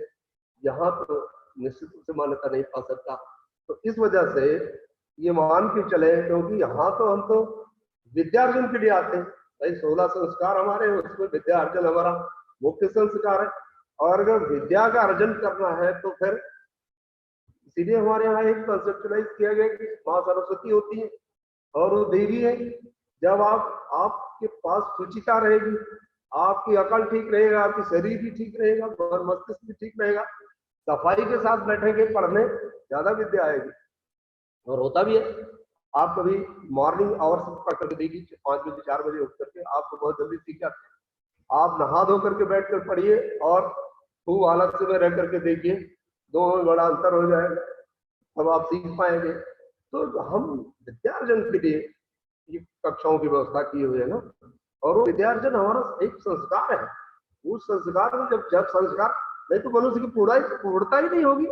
यहाँ तो निश्चित रूप से मान्यता नहीं पा सकता। तो इस वजह से ये मान के चले, क्योंकि यहाँ तो हम तो विद्यार्जन के लिए आते हैं भाई। 16 संस्कार हमारे, उसमें विद्यार्जन हमारा मुख्य संस्कार है। और अगर विद्या का अर्जन करना है तो फिर इसीलिए हमारे यहाँ एक कंसेप्चुलाइज किया गया कि माँ सरस्वती होती है और वो देवी है। जब आपके पास सुचिता रहेगी, आपकी अकल ठीक रहेगा, आपकी शरीर भी ठीक रहेगा और मस्तिष्क भी ठीक रहेगा, सफाई के साथ बैठेंगे पढ़ने, ज्यादा विद्या आएगी। और होता भी है। आप कभी मॉर्निंग आवर्स पढ़ करके देखिए, 5 बजे 4 बजे उठ करके आपको बहुत जल्दी सीख जाते हैं। आप नहा धो करके बैठ कर पढ़िए और खूब हालत से में रह करके देखिए, दोनों में बड़ा अंतर हो जाएगा, तब आप सीख पाएंगे। तो हम विद्यार्जन के लिए ये कक्षाओं की व्यवस्था की हुई है ना, और वो विद्यार्जन हमारा एक संस्कार है। उस संस्कार में जब संस्कार नहीं तो मनुष्य की पूर्णता ही नहीं होगी।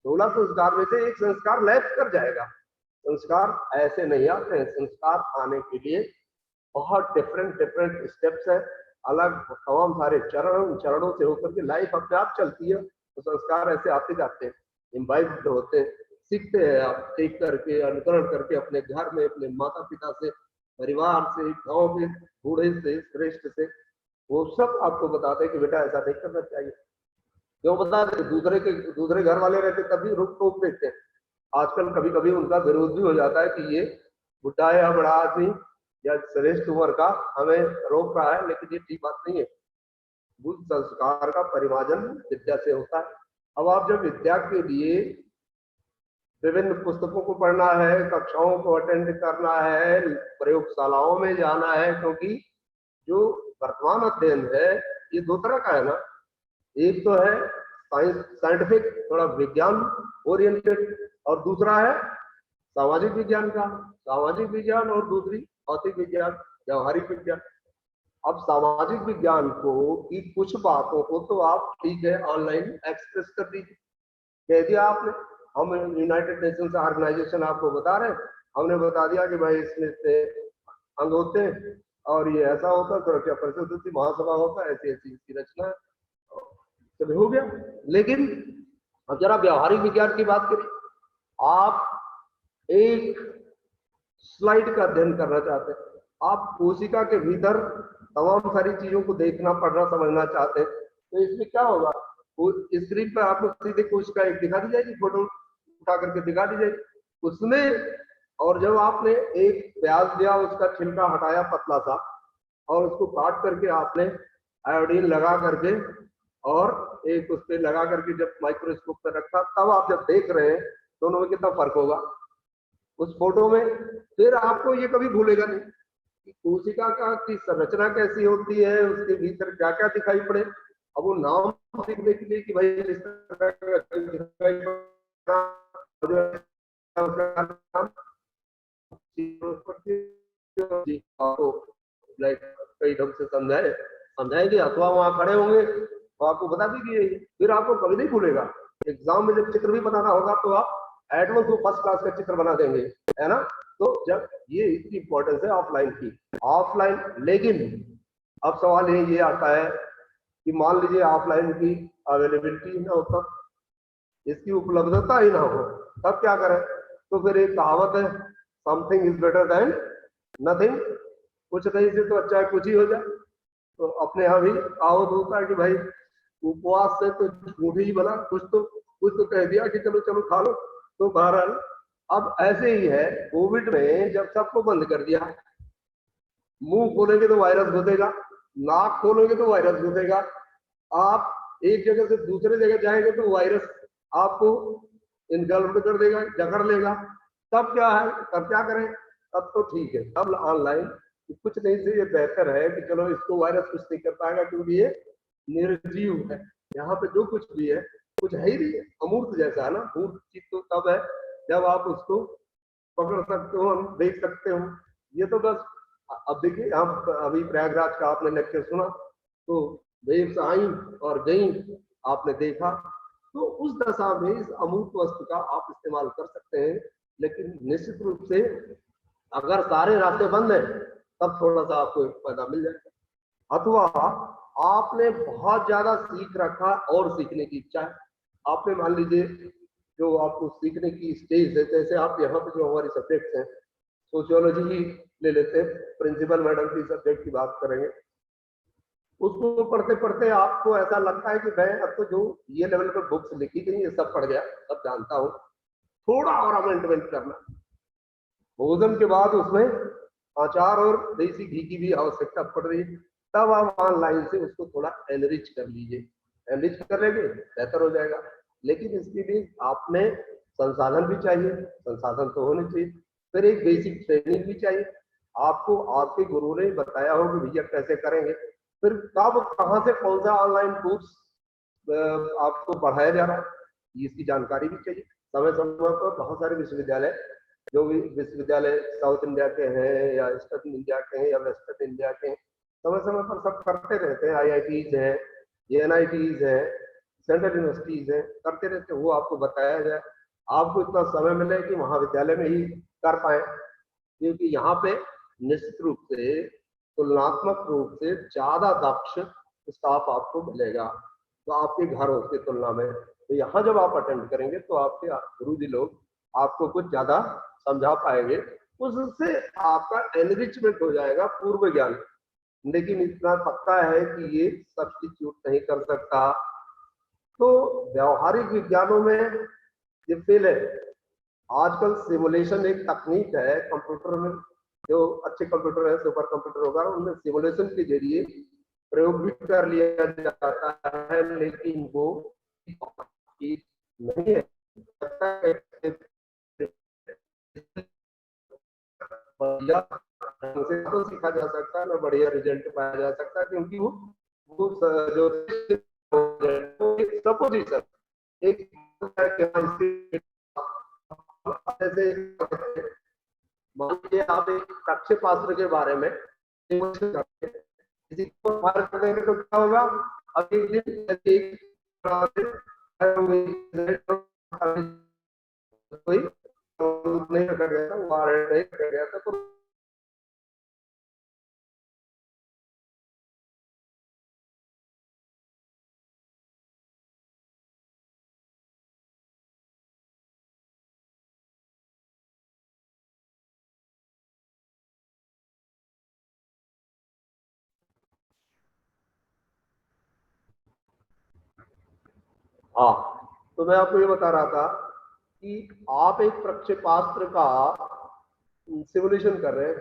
16 संस्कार में से एक संस्कार लैप्स कर जाएगा। संस्कार ऐसे नहीं आते हैं, संस्कार आने के लिए बहुत डिफरेंट स्टेप्स है, अलग तमाम सारे चरणों से होकर के लाइफ अपने आप चलती है। तो संस्कार ऐसे आते जाते हैं, इम्बाइब्ड होते हैं, सीखते हैं आप देख करके, अनुकरण करके अपने घर में, अपने माता पिता से, परिवार से, गांव के बूढ़े से, श्रेष्ठ से, वो सब आपको बताते हैं कि बेटा ऐसा नहीं करना चाहिए। क्यों बताते? दूसरे घर वाले रहते तभी रोक टोक देते हैं। आजकल कभी कभी उनका विरोध भी हो जाता है कि ये बुढ़ा या बड़ा आदमी या श्रेष्ठ उम्र का हमें रोक रहा है, लेकिन ये ठीक बात नहीं है। बुद्ध संस्कार का परिमार्जन विद्या से होता है। अब आप जब विद्या के लिए विभिन्न पुस्तकों को पढ़ना है, कक्षाओं को अटेंड करना है, प्रयोगशालाओं में जाना है, क्योंकि जो वर्तमान अध्ययन है ये 2 तरह का है ना। एक तो है साइंटिफिक, थोड़ा विज्ञान ओरिएंटेड, और दूसरा है सामाजिक विज्ञान का, सामाजिक विज्ञान, और दूसरी भौतिक विज्ञान, व्यवहारिक विज्ञान। अब सामाजिक विज्ञान को की कुछ बातों को तो आप ठीक है ऑनलाइन एक्सप्रेस कर दीजिए, कह दिया आपने, हम यूनाइटेड नेशंस ऑर्गेनाइजेशन आपको बता रहे हैं, हमने बता दिया कि भाई इसमें से अंग होते हैं और ये ऐसा होता है, सुरक्षा परिषद होती, महासभा होता है, ऐसी ऐसी इसकी रचना है, तो हो गया। लेकिन अब जरा व्यवहारिक विज्ञान की बात करें। आप एक स्लाइड का अध्ययन करना चाहते हैं, आप कोशिका के भीतर तमाम सारी चीजों को देखना, पढ़ना, समझना चाहते हैं, तो इसमें क्या होगा, स्क्रीन पर आपको सीधे कोशिका एक दिखा दी जाएगी, फोटो उठा करके दिखा दी जाएगी उसमें। और जब आपने एक प्याज लिया, उसका छिलका हटाया पतला सा, और उसको काट करके आपने आयोडीन लगा करके और एक उस पर लगा करके जब माइक्रोस्कोप पर रखा, तब आप जब देख रहे हैं दोनों में कितना फर्क होगा उस फोटो में। फिर आपको ये कभी भूलेगा नहीं कि कोशिका की संरचना कैसी होती है, उसके भीतर क्या क्या दिखाई पड़े। अब वो नाम सीखने के लिए कि भाई इस तरह जरूरत पड़ती है आपको लाइक कई ढंग से समझाएंगे अथवा वहाँ खड़े होंगे तो आपको बता दीजिए, फिर आपको कभी नहीं भूलेगा। एग्जाम में जब चित्र भी बनाना होगा तो आप एडवांस को फर्स्ट क्लास का चित्र बना देंगे, है ना। तो जब ये इसकी इंपॉर्टेंस है ऑफलाइन की, ऑफलाइन। लेकिन अब सवाल ये आता है कि मान लीजिए ऑफलाइन की अवेलेबिलिटी ना हो, तब इसकी उपलब्धता ही ना हो, तब क्या करें। तो फिर एक कहावत है, something is better than nothing, कुछ नहीं से तो अच्छा है कुछ ही हो जाए। तो अपने यहाँ भी कहावत होता है कि भाई उपवास से तो झूठ ही बना, कुछ तो कह दिया कि चलो चलो खा लो। तो बहरहाल अब ऐसे ही है, कोविड में जब सबको बंद कर दिया, मुंह खोलेंगे तो वायरस घुसेगा, नाक खोलेंगे तो वायरस घुसेगा, आप एक जगह से दूसरे जगह जाएंगे तो वायरस आपको इनगल्फ कर देगा, जकड़ लेगा। तब क्या है, तब क्या करें। तब तो ठीक है, तब ऑनलाइन कुछ नहीं से ये बेहतर है कि चलो इसको वायरस कुछ नहीं कर पाएगा क्योंकि ये निर्जीव है। यहाँ पे जो कुछ भी है कुछ है ही नहीं, अमूर्त जैसा है ना। मूर्त चीज तो तब है जब आप उसको पकड़ सकते हो, हम देख सकते हो। ये तो बस अब देखिए, हम अभी प्रयागराज का आपने लेक्चर सुना तो वेव्स आई और गई, आपने देखा। तो उस दशा में इस अमूर्त वस्तु का आप इस्तेमाल कर सकते हैं, लेकिन निश्चित रूप से अगर सारे रास्ते बंद हैं तब थोड़ा सा आपको फायदा मिल जाएगा। अथवा आपने बहुत ज्यादा सीख रखा और सीखने की इच्छा है, आपने मान लीजिए जो आपको सीखने की स्टेज है, जैसे आप यहाँ पे जो हमारी सब्जेक्ट्स हैं, सोशियोलॉजी ही ले लेते हैं, प्रिंसिपल मैडम की सब्जेक्ट की बात करेंगे, उसको पढ़ते पढ़ते आपको ऐसा लगता है कि मैं अब तो जो ये लेवल पर बुक्स लिखी गई ये सब पढ़ गया, सब जानता हूँ, थोड़ा और अमेंडमेंट करना। भोजन के बाद उसमें अचार और देसी घी की भी आवश्यकता पड़ रही है, तब आप ऑनलाइन से उसको थोड़ा एनरिच कर लीजिए। एनरिच कर लेंगे बेहतर हो जाएगा। लेकिन इसके लिए आपने संसाधन भी चाहिए, संसाधन तो होने चाहिए, फिर एक बेसिक ट्रेनिंग भी चाहिए। आपको आपके गुरु ने बताया हो कि भैया कैसे करेंगे, फिर कब कहाँ से कौन सा ऑनलाइन कोर्स आपको पढ़ाया जा रहा है इसकी जानकारी भी चाहिए। समय समय पर बहुत सारे विश्वविद्यालय, जो भी विश्वविद्यालय साउथ इंडिया के हैं या ईस्टर्न इंडिया के हैं या वेस्टर्न इंडिया के हैं, समय समय पर सब करते रहते हैं। IITs हैं, NITs हैं, सेंट्रल यूनिवर्सिटीज हैं, करते रहते हैं। वो आपको बताया जाए, आपको इतना समय मिले कि महाविद्यालय में ही कर पाए, क्योंकि यहाँ पे निश्चित रूप से तुलनात्मक रूप से ज्यादा दक्ष स्टाफ आपको मिलेगा तो आपके घरों की तुलना में। तो यहाँ जब आप अटेंड करेंगे तो आपके गुरुजी लोग आपको कुछ ज्यादा समझा पाएंगे, उससे आपका एनरिचमेंट हो जाएगा पूर्व ज्ञान। लेकिन इतना पक्का है कि ये सब्स्टिट्यूट नहीं कर सकता। तो व्यवहारिक विज्ञानों में ये फेल है। आजकल सिमुलेशन एक तकनीक है कंप्यूटर में, जो अच्छे कंप्यूटर है, सुपर कंप्यूटर होगा, उनमें सिमुलेशन के जरिए प्रयोग भी कर लिया जाता है, लेकिन वो नहीं है। बढ़िया ढंग से तो सीखा जा सकता है ना, बढ़िया रिजल्ट पाया जा सकता है, क्योंकि वो जो सपोजिशन एक मान लीजिए आप एक प्रक्षेपास्त्र के बारे में किसी को फायर कर देंगे तो क्या होगा। अब एक दिन कोई नहीं कर गया था, वो नहीं कर गया था, तो हाँ, तो मैं आपको ये बता रहा था कि आप एक प्रक्षेपास्त्र का सिमुलेशन कर रहे हैं,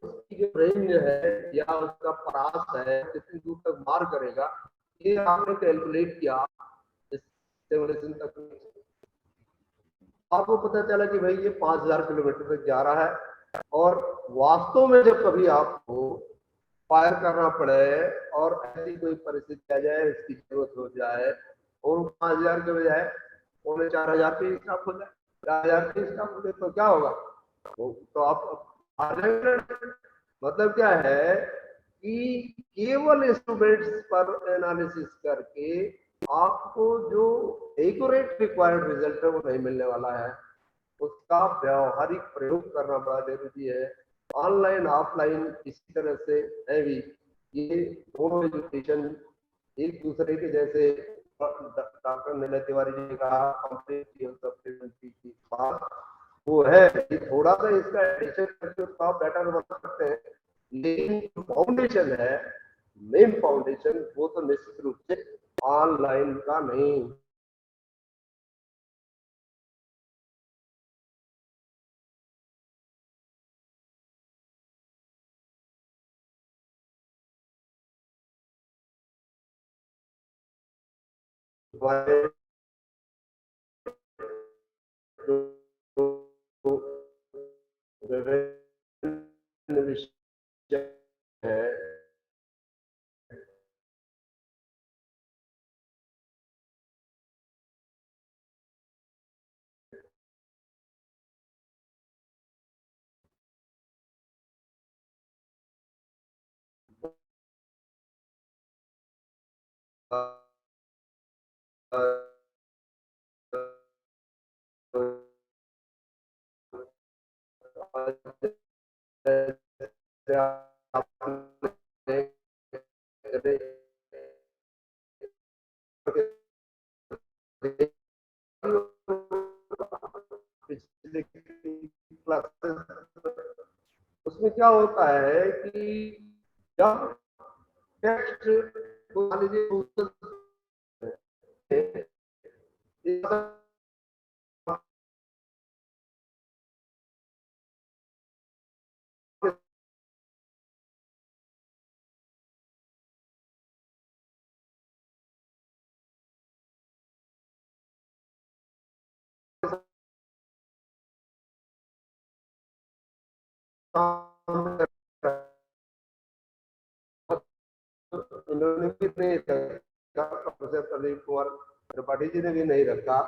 उसकी जो रेंज है या उसका परास है, कितनी दूर तक मार करेगा, ये आपने कैलकुलेट किया इस सिमुलेशन तक। आपको पता चला कि भाई ये 5000 किलोमीटर तक जा रहा है, और वास्तव में जब कभी आपको फायर करना पड़े और ऐसी कोई परिस्थिति आ जाए, इसकी जरूरत हो जाए और 5000 के बजाय 4500 पे स्टॉप हो जाए, 4000 की स्टाफ होंगे तो क्या होगा, तो आप आ जाएंगे। मतलब क्या है कि केवल इंस्ट्रूमेंट्स पर एनालिसिस करके आपको जो एक्यूरेट रिक्वायर्ड रिजल्ट है वो नहीं मिलने वाला है, उसका व्यवहारिक प्रयोग करना बड़ा जरूरी है। ऑनलाइन ऑफलाइन इसी तरह से है भी, ये दोनों एजुकेशन एक दूसरे के जैसे डॉक्टर नीलय तिवारी जी ने कहा की बात वो है कि थोड़ा सा इसका एडिशन करके उसको आप बेटर बना सकते हैं, लेकिन फाउंडेशन है, मेन फाउंडेशन वो तो निश्चित रूप से ऑनलाइन का नहीं। विभिन्न विषय है, पिछले क्लासेस उसमें क्या होता है कि जब टेक्स्ट को मान लीजिए उन्होंने भी नहीं रखा, प्रोफेसर प्रदीप कुमार त्रिपाठी जी ने भी नहीं रखा।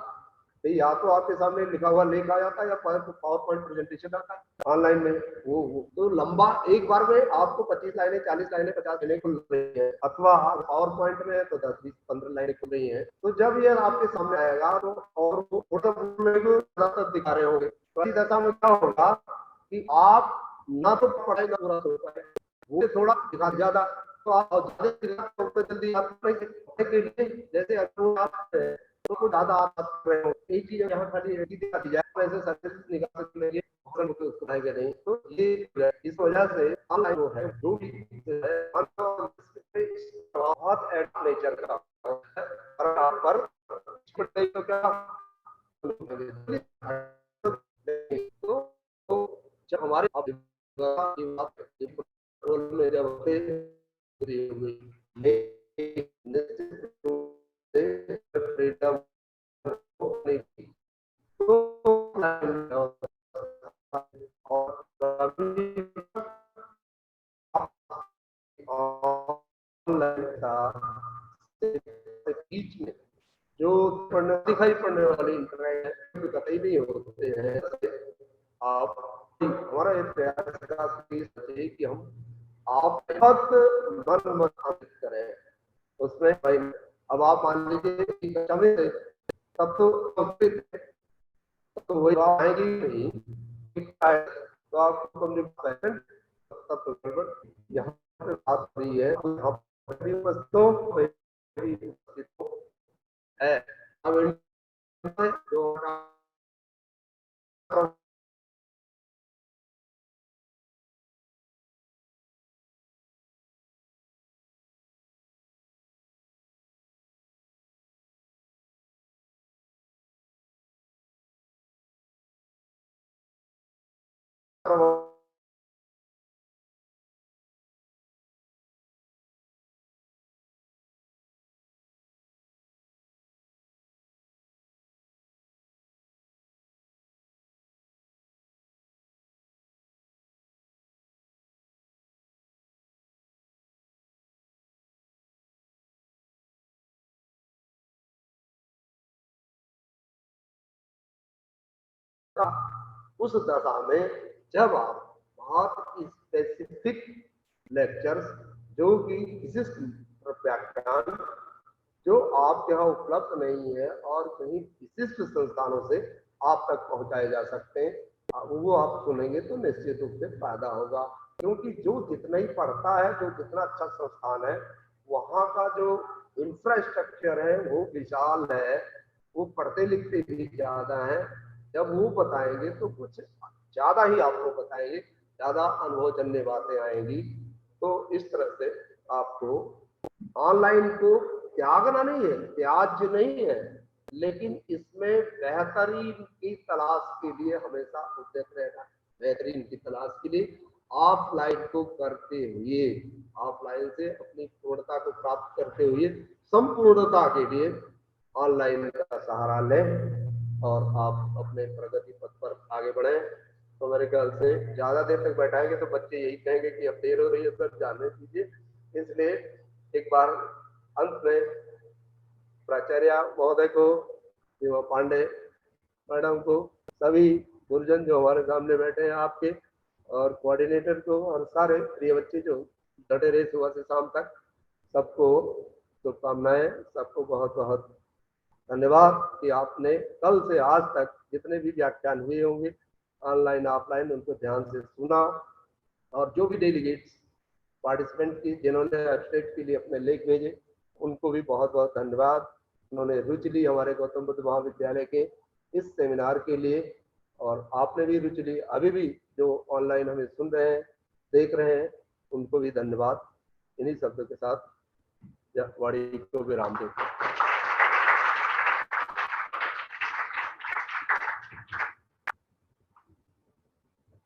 तो या तो आपके सामने लिखा हुआ लिंक आ जाता है या पावर पॉइंट प्रेजेंटेशन आता है ऑनलाइन में, वो तो लंबा एक बार में आपको 25 लाइनें 40 लाइनें 50 लाइनें खुल रही है, अथवा पावर पॉइंट में तो 10 20 15 लाइनें खुल रही है। तो जब ये आपके सामने आएगा तो और वो फोटो में भी ज्यादातर दिखा रहे होंगे, तो ऐसी दशा में क्या होगा कि आप ना तो पढ़ाई ना पूरा हो पाए, वो थोड़ा दिखा ज्यादा, तो आप ज्यादा जल्दी आप के लिए जैसे आप तो कुछ ज्यादा आप कर रहे हो, एक चीज यहाँ खाली दिखा दी जाए वैसे सर्विस निकाल सकते हैं उसको उठाएंगे नहीं, तो ये इस वजह से ऑनलाइन जो है जो भी है बहुत एड नेचर का और आप पर तो क्या तो जब हमारे में जब फ्रीडम बीच में जो दिखाई पड़ने वाले इंटरनेट कतई नहीं होते हैं। आप हमारा ये प्रयास कि हम आप बहुत मन मत करें उसमें भाई। अब आप मान लीजिए तब तो वही आएगी नहीं, तो आपको तब तो गड़बड़ यहाँ पे बात हो रही है, यहाँ पर बस तो है अब जो का उस दशा में जब आप बहुत स्पेसिफिक लेक्चर्स जो कि विशिष्ट व्याख्यान जो आपके यहाँ उपलब्ध नहीं है और कहीं विशिष्ट संस्थानों से आप तक पहुंचाए जा सकते हैं, वो आप सुनेंगे तो निश्चित रूप से फायदा होगा। क्योंकि जो जितना ही पढ़ता है, जो जितना अच्छा संस्थान है, वहाँ का जो इंफ्रास्ट्रक्चर है वो विशाल है, वो पढ़ते लिखते भी ज्यादा है। जब वो बताएंगे तो कुछ ज्यादा ही आपको बताएंगे, ज्यादा अनुभवजन्य बातें आएंगी। तो इस तरह से आपको ऑनलाइन को त्यागना नहीं है, त्याज्य नहीं है, लेकिन इसमें बेहतरीन की तलाश के लिए हमेशा उद्यत रहना, बेहतरीन की तलाश के लिए ऑफलाइन को करते हुए, ऑफलाइन से अपनी पूर्णता को प्राप्त करते हुए संपूर्णता के लिए ऑनलाइन का सहारा लें और आप अपने प्रगति पथ पर आगे बढ़े। तो मेरे ख्याल से ज्यादा देर तक बैठाएंगे तो बच्चे यही कहेंगे कि अब देर हो रही है सर, जाने दीजिए। इसलिए एक बार अंत में प्राचार्य महोदय को, सीमा पांडे मैडम को, सभी गुरुजन जो हमारे सामने बैठे हैं आपके, और कोऑर्डिनेटर को, और सारे प्रिय बच्चे जो डटे रहे सुबह से शाम तक, सबको शुभकामनाएं, सबको बहुत बहुत धन्यवाद कि आपने कल से आज तक जितने भी व्याख्यान हुए होंगे ऑनलाइन ऑफलाइन उनको ध्यान से सुना, और जो भी डेलीगेट्स पार्टिसिपेंट की जिन्होंने एब्स्ट्रैक्ट के लिए अपने लेख भेजे उनको भी बहुत बहुत धन्यवाद। उन्होंने रुचि ली हमारे गौतम बुद्ध महाविद्यालय के इस सेमिनार के लिए, और आपने भी रुचि ली। अभी भी जो ऑनलाइन हमें सुन रहे हैं, देख रहे हैं, उनको भी धन्यवाद। इन्हीं शब्दों के साथ वाणी को विराम देते हैं।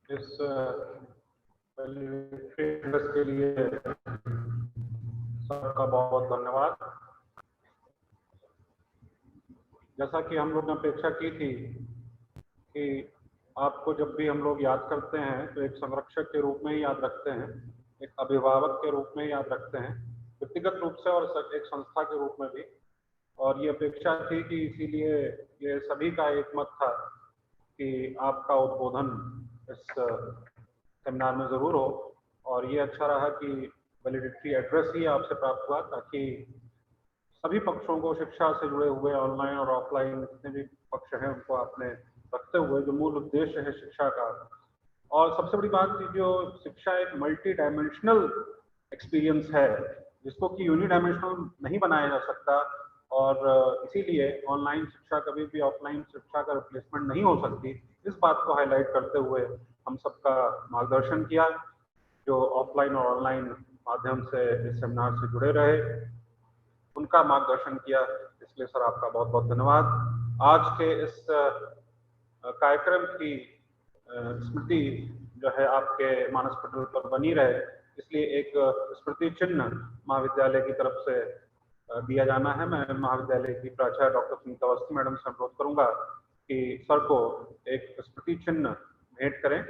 इस के लिए सबका बहुत बहुत धन्यवाद। जैसा कि हम लोग ने अपेक्षा की थी कि आपको जब भी हम लोग याद करते हैं तो एक संरक्षक के रूप में ही याद रखते हैं, एक अभिभावक के रूप में ही याद रखते हैं, व्यक्तिगत रूप से और एक संस्था के रूप में भी। और ये अपेक्षा थी कि इसीलिए ये सभी का एक मत था कि आपका उद्बोधन इस सेमिनार में जरूर हो। और ये अच्छा रहा कि वैलिडिटी एड्रेस ही आपसे प्राप्त हुआ, ताकि सभी पक्षों को, शिक्षा से जुड़े हुए ऑनलाइन और ऑफलाइन जितने भी पक्ष हैं, उनको आपने रखते हुए जो मूल उद्देश्य है शिक्षा का। और सबसे बड़ी बात कि जो शिक्षा एक मल्टी डायमेंशनल एक्सपीरियंस है, जिसको कि यूनिडायमेंशनल नहीं बनाया जा सकता, और इसीलिए ऑनलाइन शिक्षा कभी भी ऑफलाइन शिक्षा का रिप्लेसमेंट नहीं हो सकती। इस बात को हाईलाइट करते हुए हम सबका मार्गदर्शन किया, जो ऑफलाइन और ऑनलाइन माध्यम से इस सेमिनार से जुड़े रहे, उनका मार्गदर्शन किया। इसलिए सर आपका बहुत बहुत धन्यवाद। आज के इस कार्यक्रम की स्मृति जो है आपके मानस पटल पर बनी रहे, इसलिए एक स्मृति चिन्ह महाविद्यालय की तरफ से दिया जाना है। मैं महाविद्यालय की प्राचार्य डॉक्टर सुनीता अवस्थी मैडम से अनुरोध करूंगा कि सर को एक स्मृति चिन्ह भेंट करें,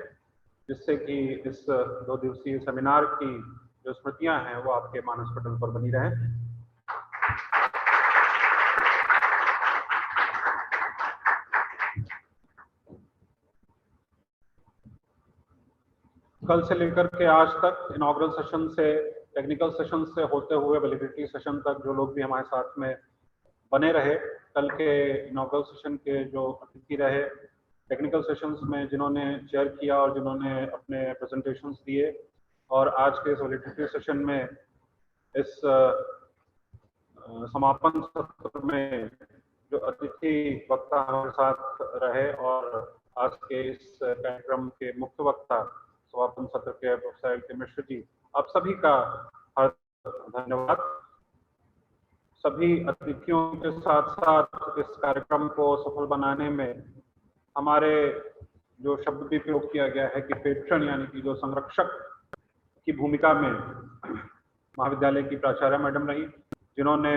जिससे कि इस 2 दिवसीय सेमिनार की जो स्मृतियां हैं वो आपके मानस पटल पर बनी रहें। कल से लेकर के आज तक, इनॉग्रल सेशन से, टेक्निकल सेशन से होते हुए वैलिडिटी सेशन तक, जो लोग भी हमारे साथ में बने रहे, कल के इनॉग्रल सेशन के जो अतिथि रहे, टेक्निकल सेशंस में जिन्होंने चेयर किया और जिन्होंने अपने प्रेजेंटेशंस दिए, और आज के इस वैलिडिटी सेशन में इस समापन सत्र में जो अतिथि वक्ता हमारे साथ रहे और आज के इस कार्यक्रम के मुख्य वक्ता समापन सत्र के प्रोफेसर के मिश्र जी, आप सभी का धन्यवाद। सभी अतिथियों के साथ साथ इस कार्यक्रम को सफल बनाने में हमारे जो शब्द भी प्रयोग किया गया है कि पेट्रन यानी कि जो संरक्षक की भूमिका में महाविद्यालय की प्राचार्य मैडम रही, जिन्होंने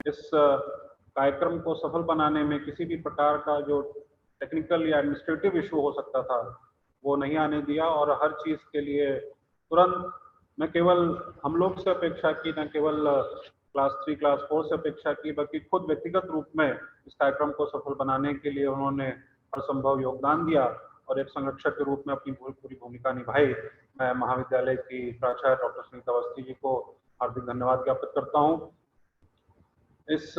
इस कार्यक्रम को सफल बनाने में किसी भी प्रकार का जो टेक्निकल या एडमिनिस्ट्रेटिव इशू हो सकता था वो नहीं आने दिया, और हर चीज के लिए तुरंत न केवल हम लोग से अपेक्षा की, न केवल क्लास 3 क्लास 4 से अपेक्षा की, बल्कि खुद व्यक्तिगत रूप में इस कार्यक्रम को सफल बनाने के लिए उन्होंने हर संभव योगदान दिया और एक संरक्षक के रूप में अपनी पूरी भूमिका निभाई। मैं महाविद्यालय की प्राचार्य डॉक्टर सुनीता अवस्थी जी को हार्दिक धन्यवाद ज्ञापित करता हूँ। इस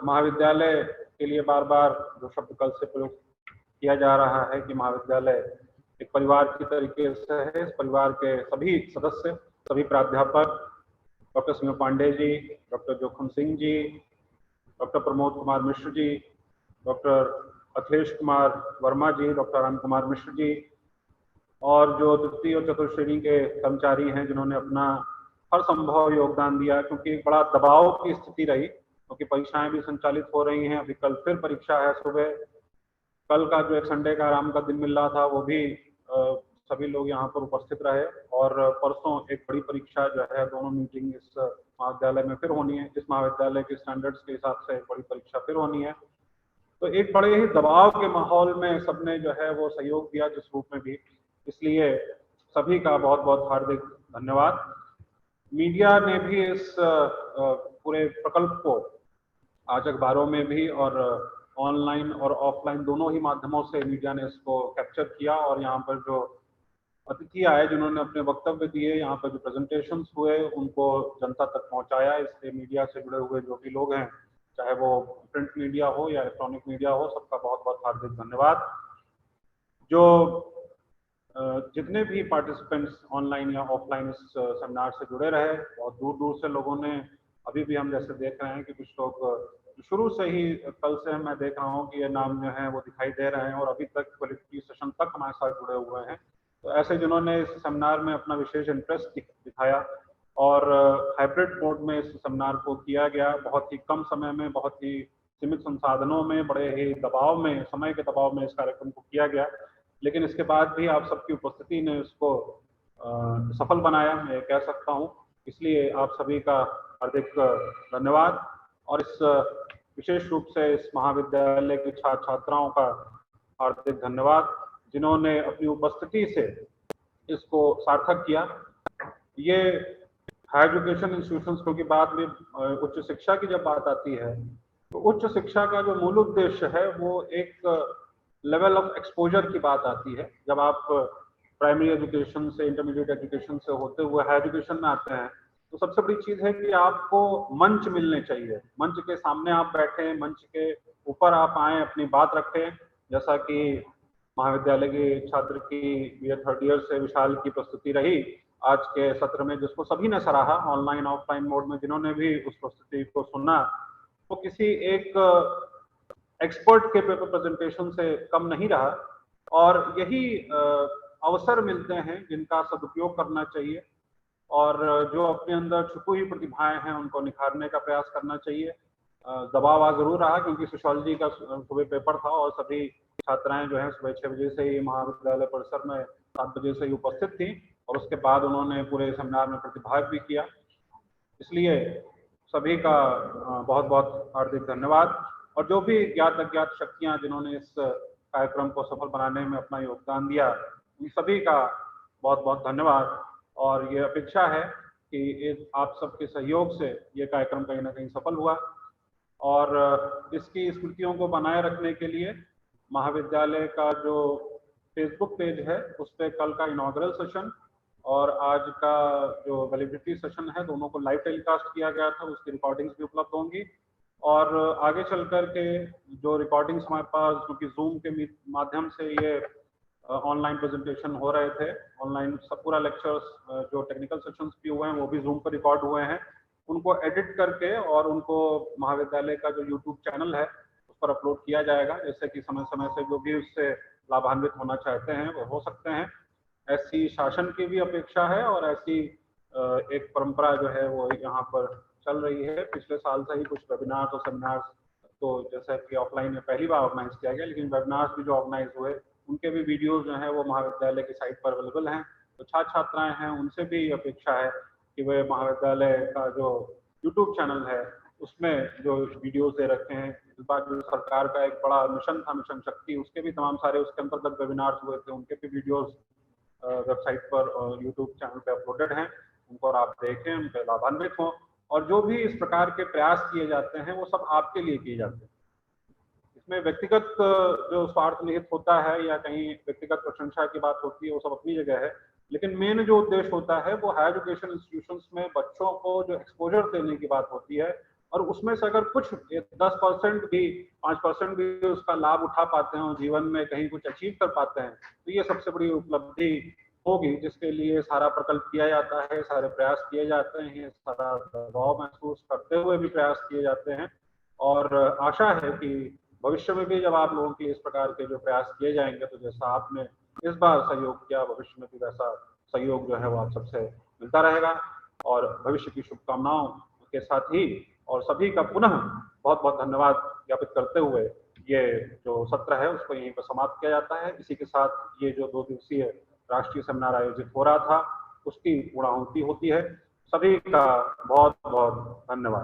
महाविद्यालय के लिए बार बार जो शब्द कल से प्रयोग किया जा रहा है कि महाविद्यालय एक परिवार की तरीके से है। इस परिवार के सभी सदस्य, सभी प्राध्यापक, डॉक्टर सिंह पांडे जी, डॉक्टर जोखम सिंह जी, डॉक्टर प्रमोद कुमार मिश्र जी, डॉक्टर अखिलेश कुमार वर्मा जी, डॉक्टर आनंद कुमार मिश्र जी, और जो तृतीय और चतुर्थ श्रेणी के कर्मचारी हैं जिन्होंने अपना हर संभव योगदान दिया, क्योंकि एक बड़ा दबाव की स्थिति रही, क्योंकि परीक्षाएं भी संचालित हो रही हैं। अभी कल फिर परीक्षा है सुबह। कल का जो एक संडे का आराम का दिन मिल रहा था वो भी सभी लोग यहाँ पर उपस्थित रहे, और परसों एक बड़ी परीक्षा जो है, दोनों मीटिंग इस महाविद्यालय में फिर होनी है। इस महाविद्यालय के स्टैंडर्ड्स के हिसाब से एक बड़ी परीक्षा फिर होनी है। तो एक बड़े ही दबाव के माहौल में सबने जो है वो सहयोग दिया, जिस रूप में भी। इसलिए सभी का बहुत बहुत हार्दिक धन्यवाद। मीडिया ने भी इस पूरे प्रकल्प को आज अखबारों में भी और ऑनलाइन और ऑफलाइन दोनों ही माध्यमों से मीडिया ने इसको कैप्चर किया, और यहाँ पर जो अतिथि आए जिन्होंने अपने वक्तव्य दिए, यहाँ पर जो प्रेजेंटेशंस हुए, उनको जनता तक पहुँचाया। इसलिए मीडिया से जुड़े हुए जो भी लोग हैं, चाहे वो प्रिंट मीडिया हो या इलेक्ट्रॉनिक मीडिया हो, सबका बहुत बहुत हार्दिक धन्यवाद। जो जितने भी पार्टिसिपेंट्स ऑनलाइन या ऑफलाइन इस सेमिनार से जुड़े रहे, बहुत दूर दूर से लोगों ने, अभी भी हम जैसे देख रहे हैं कि कुछ लोग शुरू से ही, कल से मैं देख रहा हूँ कि ये नाम जो है वो दिखाई दे रहे हैं और अभी तक क्वालिफिकेशन सेशन तक हमारे साथ जुड़े हुए हैं। तो ऐसे जिन्होंने इस सेमिनार में अपना विशेष इंटरेस्ट दिखाया, और हाइब्रिड मोड में इस सेमिनार को किया गया, बहुत ही कम समय में, बहुत ही सीमित संसाधनों में, बड़े ही दबाव में, समय के दबाव में इस कार्यक्रम को किया गया, लेकिन इसके बाद भी आप सबकी उपस्थिति ने इसको सफल बनाया, मैं कह सकता हूँ। इसलिए आप सभी का हार्दिक धन्यवाद, और इस विशेष रूप से इस महाविद्यालय के छात्र छात्राओं का हार्दिक धन्यवाद, जिन्होंने अपनी उपस्थिति से इसको सार्थक किया। ये हायर एजुकेशन इंस्टीट्यूशंस, क्योंकि बाद में उच्च शिक्षा की जब बात आती है, तो उच्च शिक्षा का जो मूल उद्देश्य है वो एक लेवल ऑफ एक्सपोजर की बात आती है। जब आप प्राइमरी एजुकेशन से, इंटरमीडिएट एजुकेशन से होते हुए हायर एजुकेशन में आते हैं, तो सबसे बड़ी चीज है कि आपको मंच मिलने चाहिए। मंच के सामने आप बैठें, मंच के ऊपर आप आए, अपनी बात रखें। जैसा कि महाविद्यालय के छात्र की BA थर्ड ईयर से विशाल की प्रस्तुति रही आज के सत्र में, जिसको सभी ने सराहा, ऑनलाइन ऑफलाइन मोड में जिन्होंने भी उस प्रस्तुति को सुना, तो किसी एक एक्सपर्ट के पेपर प्रेजेंटेशन से कम नहीं रहा। और यही अवसर मिलते हैं जिनका सदुपयोग करना चाहिए, और जो अपने अंदर छुपी हुई प्रतिभाएं हैं उनको निखारने का प्रयास करना चाहिए। दबाव आ जरूर रहा, क्योंकि सोशियोलॉजी का सुबह पेपर था और सभी छात्राएं जो है सुबह 6 बजे से ही महाविद्यालय परिसर में 7 बजे से ही उपस्थित थी, और उसके बाद उन्होंने पूरे सेमिनार में प्रतिभाग भी किया। इसलिए सभी का बहुत बहुत हार्दिक धन्यवाद, और जो भी ज्ञात अज्ञात शक्तियां जिन्होंने इस कार्यक्रम को सफल बनाने में अपना योगदान दिया, उन सभी का बहुत बहुत धन्यवाद। और ये अपेक्षा है कि आप सबके सहयोग से ये कार्यक्रम कहीं ना कहीं सफल हुआ, और इसकी स्मृतियों को बनाए रखने के लिए महाविद्यालय का जो फेसबुक पेज है उस पर कल का इनॉग्रल सेशन और आज का जो वैलिडिटी सेशन है, दोनों को लाइव टेलीकास्ट किया गया था, उसकी रिकॉर्डिंग्स भी उपलब्ध होंगी। और आगे चल कर के जो रिकॉर्डिंग्स हमारे पास, क्योंकि जूम के माध्यम से ये ऑनलाइन प्रेजेंटेशन हो रहे थे, ऑनलाइन सब पूरा लेक्चर्स जो टेक्निकल सेशंस भी हुए हैं वो भी जूम पर रिकॉर्ड हुए हैं, उनको एडिट करके और उनको महाविद्यालय का जो यूट्यूब चैनल है उस पर अपलोड किया जाएगा, जैसे कि समय समय से जो भी उससे लाभान्वित होना चाहते हैं वो हो सकते हैं। ऐसी शासन की भी अपेक्षा है, और ऐसी एक परंपरा जो है वो यहाँ पर चल रही है। पिछले साल से ही कुछ वेबिनार्स और सेमिनार्स, तो जैसे कि ऑफलाइन में पहली बार ऑर्गेनाइज किया गया, लेकिन वेबिनार्स भी जो ऑर्गेनाइज हुए उनके भी वीडियोज जो है वो महाविद्यालय की साइट पर अवेलेबल हैं। तो छात्र छात्राएं हैं उनसे भी अपेक्षा है कि वे महाविद्यालय का जो यूट्यूब चैनल है उसमें जो वीडियोज दे रखे हैं, इस बार जो सरकार का एक बड़ा मिशन था, मिशन शक्ति, उसके भी तमाम सारे उसके अंतर्गत वेबिनार्स हुए थे, उनके भी वीडियोज वेबसाइट पर और यूट्यूब चैनल पे अपलोडेड हैं, उनको और आप देखें, उनके लाभान्वित हों। और जो भी इस प्रकार के प्रयास किए जाते हैं वो सब आपके लिए किए जाते हैं, इसमें व्यक्तिगत जो स्वार्थ निहित होता है या कहीं व्यक्तिगत प्रशंसा की बात होती है, वो सब अपनी जगह है, लेकिन मेन जो उद्देश्य होता है वो हायर एजुकेशन इंस्टीट्यूशंस में बच्चों को जो एक्सपोजर देने की बात होती है, और उसमें से अगर कुछ 10% भी 5% भी उसका लाभ उठा पाते हैं और जीवन में कहीं कुछ अचीव कर पाते हैं, तो ये सबसे बड़ी उपलब्धि होगी, जिसके लिए सारा प्रकल्प किया जाता है, सारे प्रयास किए जाते हैं, सारा दबाव महसूस करते हुए भी प्रयास किए जाते हैं। और आशा है कि भविष्य में भी जब आप लोगों के इस प्रकार के जो प्रयास किए जाएंगे, तो जैसा आपने इस बार सहयोग किया, भविष्य में भी वैसा सहयोग जो है वो आप सबसे मिलता रहेगा। और भविष्य की शुभकामनाओं के साथ ही और सभी का पुनः बहुत बहुत धन्यवाद ज्ञापित करते हुए ये जो सत्र है उसको यहीं पर समाप्त किया जाता है। इसी के साथ ये जो 2 दिवसीय राष्ट्रीय सेमिनार आयोजित हो रहा था उसकी पूर्णाहुति होती है। सभी का बहुत बहुत धन्यवाद।